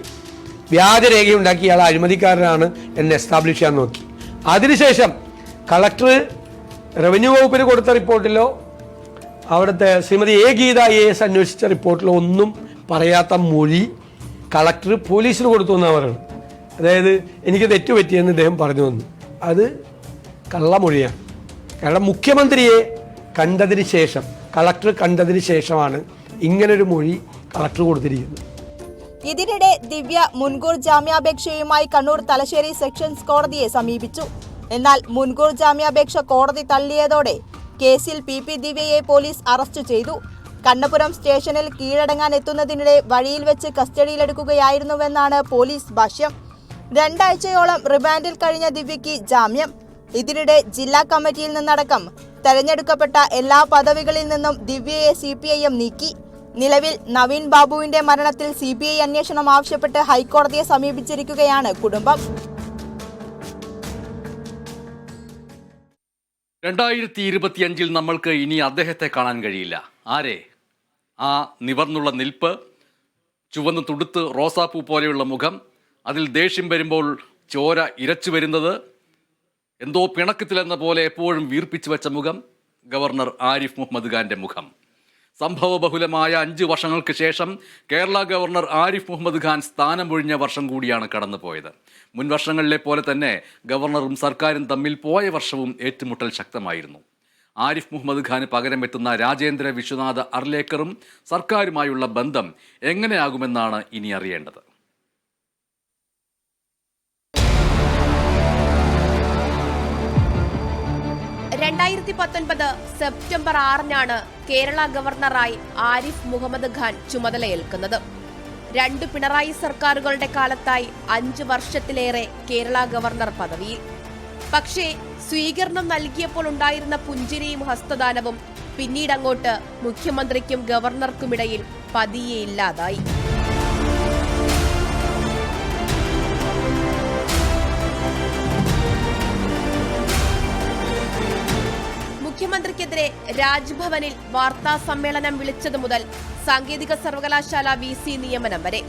വ്യാജരേഖയുണ്ടാക്കി ഇയാൾ അഴിമതിക്കാരനാണ് എന്ന് എസ്റ്റാബ്ലിഷ് ചെയ്യാൻ നോക്കി. അതിനുശേഷം കളക്ടർ റവന്യൂ വകുപ്പിന് കൊടുത്ത റിപ്പോർട്ടിലോ അവിടുത്തെ ശ്രീമതി ഗീത IAS അന്വേഷിച്ച റിപ്പോർട്ടിലോ ഒന്നും പറയാത്ത മൊഴി കളക്ടർ പോലീസിന് കൊടുത്തു എന്നാണ് പറയുന്നത്. അതായത് എനിക്ക് തെറ്റുപറ്റിയെന്ന് ഇദ്ദേഹം പറഞ്ഞു വന്നു. അത് കള്ളമൊഴിയാണ്. കാരണം മുഖ്യമന്ത്രിയെ കണ്ടതിന് ശേഷം, കളക്ടർ കണ്ടതിന് ശേഷമാണ് ഇങ്ങനൊരു മൊഴി കളക്ടർ കൊടുത്തിരിക്കുന്നത്. ഇതിനിടെ ദിവ്യ മുൻകൂർ ജാമ്യാപേക്ഷയുമായി കണ്ണൂർ തലശ്ശേരി സെഷൻസ് കോടതിയെ സമീപിച്ചു. എന്നാൽ മുൻകൂർ ജാമ്യാപേക്ഷ കോടതി തള്ളിയതോടെ കേസിൽ PP ദിവ്യയെ പോലീസ് അറസ്റ്റ് ചെയ്തു. കണ്ണപുരം സ്റ്റേഷനിൽ കീഴടങ്ങാൻ എത്തുന്നതിനിടെ വഴിയിൽ വെച്ച് കസ്റ്റഡിയിലെടുക്കുകയായിരുന്നുവെന്നാണ് പോലീസ് ഭാഷ്യം. 2 ആഴ്ചയോളം റിമാൻഡിൽ കഴിഞ്ഞ ദിവ്യയ്ക്ക് ജാമ്യം. ഇതിനിടെ ജില്ലാ കമ്മിറ്റിയിൽ നിന്നടക്കം തെരഞ്ഞെടുക്കപ്പെട്ട എല്ലാ പദവികളിൽ നിന്നും ദിവ്യയെ CPIM നീക്കി. നിലവിൽ നവീൻ ബാബുവിന്റെ മരണത്തിൽ CBI അന്വേഷണം ആവശ്യപ്പെട്ട് ഹൈക്കോടതിയെ സമീപിച്ചിരിക്കുകയാണ് കുടുംബം. 2025 നമ്മൾക്ക് ഇനി അദ്ദേഹത്തെ കാണാൻ കഴിയില്ല. ആരെ? ആ നിവർന്നുള്ള നിൽപ്പ്, ചുവന്ന് തുടുത്ത് റോസാപ്പൂ പോലെയുള്ള മുഖം, അതിൽ ദേഷ്യം വരുമ്പോൾ ചോര ഇരച്ചു വരുന്നത്, എന്തോ പിണക്കത്തിലെന്ന പോലെ എപ്പോഴും വീർപ്പിച്ചു വെച്ച മുഖം, ഗവർണർ ആരിഫ് മുഹമ്മദ് ഖാന്റെ മുഖം. സംഭവബഹുലമായ 5 വർഷങ്ങൾക്ക് ശേഷം കേരള ഗവർണർ ആരിഫ് മുഹമ്മദ് ഖാൻ സ്ഥാനമൊഴിഞ്ഞ വർഷം കൂടിയാണ് കടന്നുപോയത്. മുൻ വർഷങ്ങളിലെ പോലെ തന്നെ ഗവർണറും സർക്കാരും തമ്മിൽ പോയ വർഷവും ഏറ്റുമുട്ടൽ ശക്തമായിരുന്നു. ആരിഫ് മുഹമ്മദ് ഖാന് പകരമെത്തുന്ന രാജേന്ദ്ര വിശ്വനാഥ് അർലേക്കറും സർക്കാരുമായുള്ള ബന്ധം എങ്ങനെയാകുമെന്നാണ് ഇനി അറിയേണ്ടത്. സെപ്റ്റംബർ 6 കേരള ഗവർണറായി ആരിഫ് മുഹമ്മദ് ഖാൻ ചുമതലയേൽക്കുന്നത്. 2 പിണറായി സർക്കാരുകളുടെ കാലത്തായി 5 വർഷത്തിലേറെ കേരള ഗവർണർ പദവിയിൽ. പക്ഷേ സ്വീകരണം നൽകിയപ്പോൾ ഉണ്ടായിരുന്ന പുഞ്ചിരിയും ഹസ്തദാനവും പിന്നീടങ്ങോട്ട് മുഖ്യമന്ത്രിക്കും ഗവർണർക്കുമിടയിൽ പതിയെ ഇല്ലാതായി. മുഖ്യമന്ത്രിക്കെതിരെ രാജ്ഭവനിൽ വാർത്താ സമ്മേളനം വിളിച്ചതു മുതൽ സാങ്കേതിക സർവകലാശാല VC നിയമനം വരെ,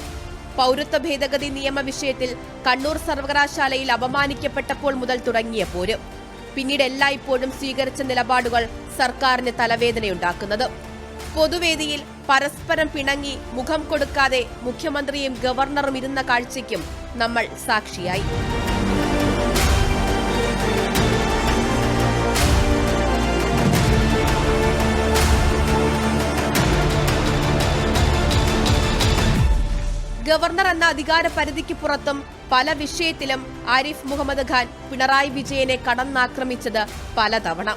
പൗരത്വ ഭേദഗതി നിയമ വിഷയത്തിൽ കണ്ണൂർ സർവകലാശാലയിൽ അപമാനിക്കപ്പെട്ടപ്പോൾ മുതൽ തുടങ്ങിയ പോര്, പിന്നീട് എല്ലായ്പ്പോഴും സ്വീകരിച്ച നിലപാടുകൾ സർക്കാരിന് തലവേദനയുണ്ടാക്കുന്നത്. പൊതുവേദിയിൽ പരസ്പരം പിണങ്ങി മുഖം കൊടുക്കാതെ മുഖ്യമന്ത്രിയും ഗവർണറും ഇരുന്ന കാഴ്ചയ്ക്കും നമ്മൾ സാക്ഷിയായി. ഗവർണർ എന്ന അധികാര പരിധിക്ക് പുറത്തും പല വിഷയത്തിലും ആരിഫ് മുഹമ്മദ് ഖാൻ പിണറായി വിജയനെ കടന്നാക്രമിച്ചത് പലതവണ.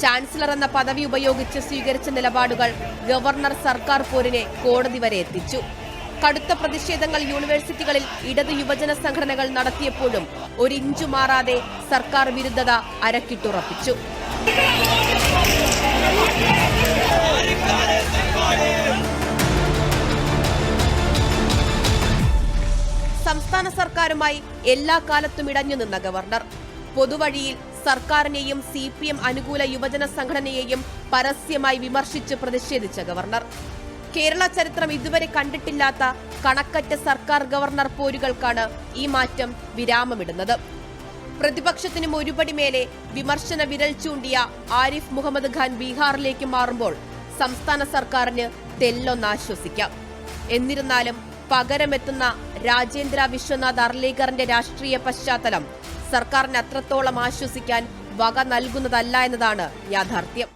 ചാൻസലർ എന്ന പദവി ഉപയോഗിച്ച് സ്വീകരിച്ച നിലപാടുകൾ ഗവർണർ സർക്കാർ പോരിനെ കോടതി വരെ എത്തിച്ചു. കടുത്ത പ്രതിഷേധങ്ങൾ യൂണിവേഴ്സിറ്റികളിൽ ഇടത് യുവജന സംഘടനകൾ നടത്തിയപ്പോഴും 1 ഇഞ്ചു മാറാതെ സർക്കാർ വിരുദ്ധത അരക്കിട്ടുറപ്പിച്ചു. സംസ്ഥാന സർക്കാരുമായി എല്ലാ കാലത്തും ഇടഞ്ഞു നിന്ന ഗവർണർ പൊതുവഴിയിൽ സർക്കാരിനെയും CPM അനുകൂല യുവജന സംഘടനയെയും പരസ്യമായി വിമർശിച്ച് പ്രതിഷേധിച്ച ഗവർണർ. കേരള ചരിത്രം ഇതുവരെ കണ്ടിട്ടില്ലാത്ത കണക്കറ്റ സർക്കാർ ഗവർണർ പോരുകൾക്കാണ് ഈ മാറ്റം വിരാമമിടുന്നത്. പ്രതിപക്ഷത്തിനും ഒരുപടി മേലെ വിമർശന വിരൽ ചൂണ്ടിയ ആരിഫ് മുഹമ്മദ് ഖാൻ ബീഹാറിലേക്ക് മാറുമ്പോൾ സംസ്ഥാന സർക്കാരിന് തെല്ലൊന്നാശ്വസിക്കാം. എന്നിരുന്നാലും പകരമെത്തുന്ന രാജേന്ദ്ര വിശ്വനാഥ് അർലേക്കറിന്റെ രാഷ്ട്രീയ പശ്ചാത്തലം സർക്കാരിന് അത്രത്തോളം ആശ്വസിക്കാൻ വക നൽകുന്നതല്ല എന്നതാണ് യാഥാർത്ഥ്യം.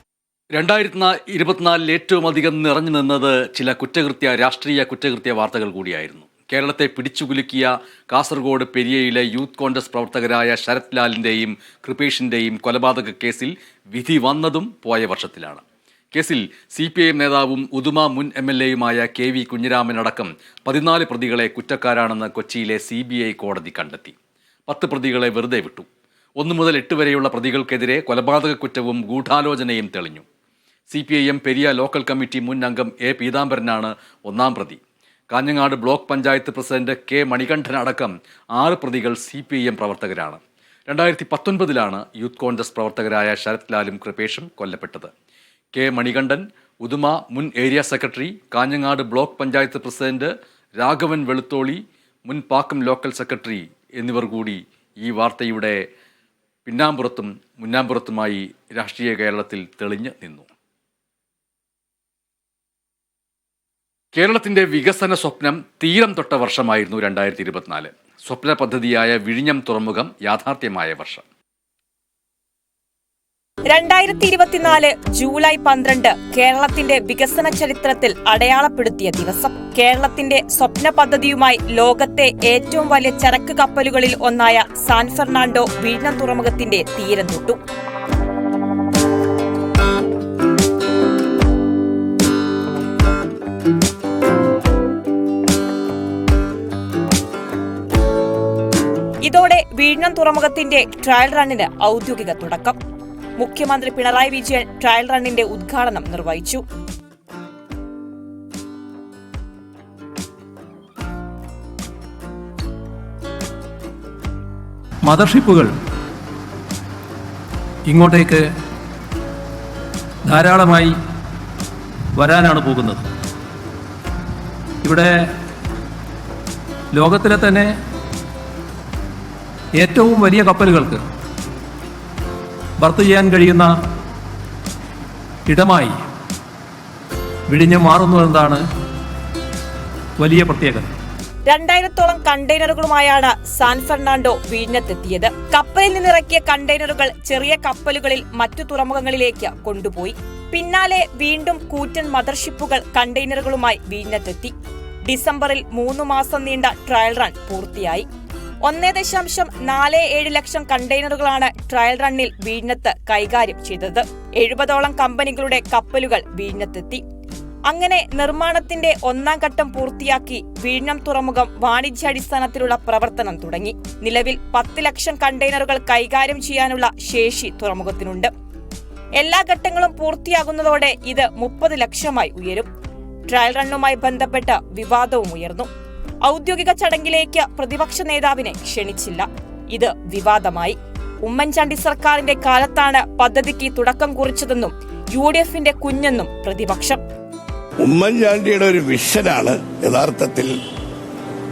2024 ഏറ്റവും അധികം നിറഞ്ഞു നിന്നത് ചില രാഷ്ട്രീയ കുറ്റകൃത്യ വാർത്തകൾ കൂടിയായിരുന്നു. കേരളത്തെ പിടിച്ചുകുലുക്കിയ കാസർഗോഡ് പെരിയയിലെ യൂത്ത് കോൺഗ്രസ് പ്രവർത്തകരായ ശരത് ലാലിന്റെയും കൃപേഷിന്റെയും കൊലപാതക കേസിൽ വിധി വന്നതും പോയ വർഷത്തിലാണ്. കേസിൽ CPIM നേതാവും ഉദുമ മുൻ MLAയുമായ KV കുഞ്ഞിരാമൻ അടക്കം 14 പ്രതികളെ കുറ്റക്കാരാണെന്ന് കൊച്ചിയിലെ CBI കോടതി കണ്ടെത്തി. 10 പ്രതികളെ വെറുതെ വിട്ടു. 1 മുതൽ 8 വരെയുള്ള പ്രതികൾക്കെതിരെ കൊലപാതക കുറ്റവും ഗൂഢാലോചനയും തെളിഞ്ഞു. CPIM പെരിയ ലോക്കൽ കമ്മിറ്റി മുൻ അംഗം A പീതാംബരനാണ് 1-ാം പ്രതി. Kanhangad block panchayat president K Manikandan അടക്കം 6 പ്രതികൾ CPIM പ്രവർത്തകരാണ്. 2019 യൂത്ത് കോൺഗ്രസ് പ്രവർത്തകരായ ശരത് ലാലും കൃപേഷും കൊല്ലപ്പെട്ടത്. K മണികണ്ഠൻ, ഉദുമ മുൻ area secretary, Kanhangad block panchayat president Raghavan Velutholi, മുൻ പാക്കം ലോക്കൽ സെക്രട്ടറി എന്നിവർ കൂടി ഈ വാർത്തയുടെ പിന്നാമ്പുറത്തും മുന്നാമ്പുറത്തുമായി രാഷ്ട്രീയ കേരളത്തിൽ തെളിഞ്ഞു നിന്നു. കേരളത്തിൻ്റെ വികസന സ്വപ്നം തീരം തൊട്ട വർഷമായിരുന്നു 2024. സ്വപ്ന പദ്ധതിയായ വിഴിഞ്ഞം തുറമുഖം യാഥാർത്ഥ്യമായ വർഷം. 2024 ജൂലൈ 12 കേരളത്തിന്റെ വികസന ചരിത്രത്തിൽ അടയാളപ്പെടുത്തിയ ദിവസം. കേരളത്തിന്റെ സ്വപ്ന പദ്ധതിയുമായി ലോകത്തെ ഏറ്റവും വലിയ ചരക്ക് കപ്പലുകളിൽ ഒന്നായ സാൻ ഫെർണാണ്ടോ വിഴിഞ്ഞം തുറമുഖത്തിന്റെ തീരം തൊട്ടു. ഇതോടെ വിഴിഞ്ഞം തുറമുഖത്തിന്റെ ട്രയൽ റണ്ണിന് ഔദ്യോഗിക തുടക്കം. മുഖ്യമന്ത്രി പിണറായി വിജയൻ ട്രയൽ റണ്ണിന്റെ ഉദ്ഘാടനം നിർവഹിച്ചു. മദർഷിപ്പുകൾ ഇങ്ങോട്ടേക്ക് ധാരാളമായി വരാനാണ് പോകുന്നത്. ഇവിടെ ലോകത്തിലെ തന്നെ ഏറ്റവും വലിയ കപ്പലുകൾക്ക് ബർത്ത് ചെയ്യാൻ കഴിയുന്ന ഇടമായി വിഴിഞ്ഞം മാറുന്നു എന്നതാണ് വലിയ പ്രത്യേകത. 2000-ഓളം കണ്ടെയ്നറുകളുമായാണ് സാൻ ഫെർണാണ്ടോ വിഴിഞ്ഞത്തെത്തിയത്. കപ്പലിൽ നിന്നിറക്കിയ കണ്ടെയ്നറുകൾ ചെറിയ കപ്പലുകളിൽ മറ്റു തുറമുഖങ്ങളിലേക്ക് കൊണ്ടുപോയി. പിന്നാലെ വീണ്ടും കൂറ്റൻ മദർഷിപ്പുകൾ കണ്ടെയ്നറുകളുമായി വിഴിഞ്ഞത്തെത്തി. ഡിസംബറിൽ 3 മാസം നീണ്ട ട്രയൽ റൺ പൂർത്തിയായി. 1.47 ലക്ഷം കണ്ടെയ്നറുകളാണ് ട്രയൽ റണ്ണിൽ വിഴിഞ്ഞത്ത് കൈകാര്യം ചെയ്തത്. 70ഓളം കമ്പനികളുടെ കപ്പലുകൾ വിഴിഞ്ഞത്തെത്തി. അങ്ങനെ നിർമ്മാണത്തിന്റെ 1ാം ഘട്ടം പൂർത്തിയാക്കി വിഴിഞ്ഞം തുറമുഖം വാണിജ്യാടിസ്ഥാനത്തിലുള്ള പ്രവർത്തനം തുടങ്ങി. നിലവിൽ 10 ലക്ഷം കണ്ടെയ്നറുകൾ കൈകാര്യം ചെയ്യാനുള്ള ശേഷി തുറമുഖത്തിനുണ്ട്. എല്ലാ ഘട്ടങ്ങളും പൂർത്തിയാകുന്നതോടെ ഇത് 30 ലക്ഷമായി ഉയരും. ട്രയൽ റണ്ണുമായി ബന്ധപ്പെട്ട് വിവാദവും ഉയർന്നു. ഔദ്യോഗിക ചടങ്ങിലേക്ക് പ്രതിപക്ഷ നേതാവിനെ ക്ഷണിച്ചില്ല. ഇത് വിവാദമായി. ഉമ്മൻചാണ്ടി സർക്കാരിന്റെ കാലത്താണ് പദ്ധതിക്ക് തുടക്കം കുറിച്ചതെന്നും UDFന്റെ കുഞ്ഞെന്നും പ്രതിപക്ഷം. ഉമ്മൻചാണ്ടിയുടെ ഒരു വിഷനാണ് യഥാർത്ഥത്തിൽ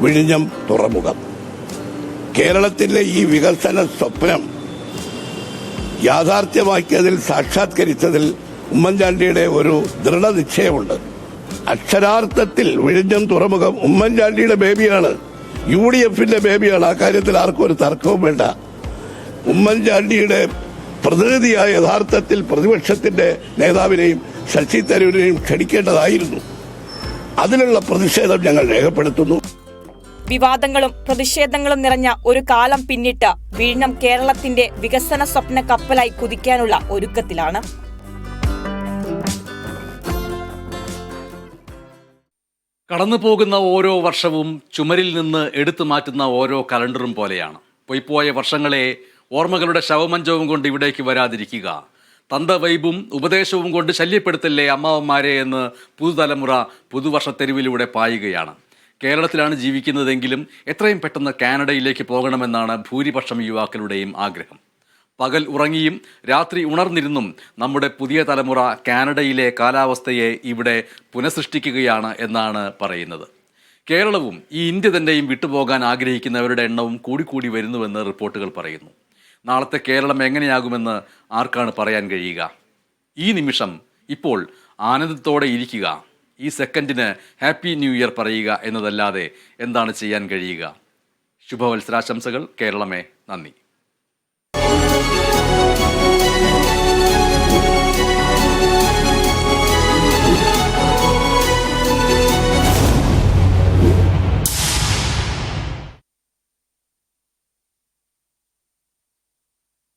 വിഴിഞ്ഞം തുറമുഖം. കേരളത്തിലെ ഈ വികസന സ്വപ്നം യാഥാർത്ഥ്യമാക്കിയതിൽ, സാക്ഷാത്കരിച്ചതിൽ ഉമ്മൻചാണ്ടിയുടെ ഒരു ദൃഢനിശ്ചയമുണ്ട്. അക്ഷരാർത്ഥത്തിൽ വിഴിഞ്ഞം തുറമുഖം ഉമ്മൻചാണ്ടിയുടെ ബേബിയാണ്, UDFന്റെ ബേബിയാണ്. ആ കാര്യത്തിൽ ആർക്കും ഒരു തർക്കവും വേണ്ട. ഉമ്മൻചാണ്ടിയുടെ പ്രതിനിധിയായ യഥാർത്ഥത്തിൽ പ്രതിപക്ഷത്തിന്റെ നേതാവിനെയും ശശി തരൂരിനെയും ക്ഷണിക്കേണ്ടതായിരുന്നു. അതിനുള്ള പ്രതിഷേധം ഞങ്ങൾ രേഖപ്പെടുത്തുന്നു. വിവാദങ്ങളും പ്രതിഷേധങ്ങളും നിറഞ്ഞ ഒരു കാലം പിന്നിട്ട് വിഴിഞ്ഞം കേരളത്തിന്റെ വികസന സ്വപ്ന കപ്പലായി കുതിക്കാനുള്ള ഒരുക്കത്തിലാണ്. കടന്നുപോകുന്ന ഓരോ വർഷവും ചുമരിൽ നിന്ന് എടുത്തു മാറ്റുന്ന ഓരോ കലണ്ടറും പോലെയാണ്. പൊയ്പോയ വർഷങ്ങളെ ഓർമ്മകളുടെ ശവമഞ്ചവും കൊണ്ട് ഇവിടേക്ക് വരാതിരിക്കുക. തന്തവൈബും ഉപദേശവും കൊണ്ട് ശല്യപ്പെടുത്തല്ലേ അമ്മാവന്മാരെ എന്ന് പുതുതലമുറ പുതുവർഷത്തെരുവിലൂടെ പായുകയാണ്. കേരളത്തിലാണ് ജീവിക്കുന്നതെങ്കിലും എത്രയും പെട്ടെന്ന് കാനഡയിലേക്ക് പോകണമെന്നാണ് ഭൂരിപക്ഷം യുവാക്കളുടെയും ആഗ്രഹം. പകൽ ഉറങ്ങിയും രാത്രി ഉണർന്നിരുന്നും നമ്മുടെ പുതിയ തലമുറ കാനഡയിലെ കാലാവസ്ഥയെ ഇവിടെ പുനഃസൃഷ്ടിക്കുകയാണ് എന്നാണ് പറയുന്നത്. കേരളവും ഈ ഇന്ത്യ തന്നെയും വിട്ടുപോകാൻ ആഗ്രഹിക്കുന്നവരുടെ എണ്ണവും കൂടിക്കൂടി വരുന്നുവെന്ന് റിപ്പോർട്ടുകൾ പറയുന്നു. നാളത്തെ കേരളം എങ്ങനെയാകുമെന്ന് ആർക്കാണ് പറയാൻ കഴിയുക? ഈ നിമിഷം ഇപ്പോൾ ആനന്ദത്തോടെ ഇരിക്കുക, ഈ സെക്കൻഡിന് ഹാപ്പി ന്യൂ ഇയർ പറയുക എന്നതല്ലാതെ എന്താണ് ചെയ്യാൻ കഴിയുക? ശുഭവത്സരാശംസകൾ കേരളമേ. നന്ദി.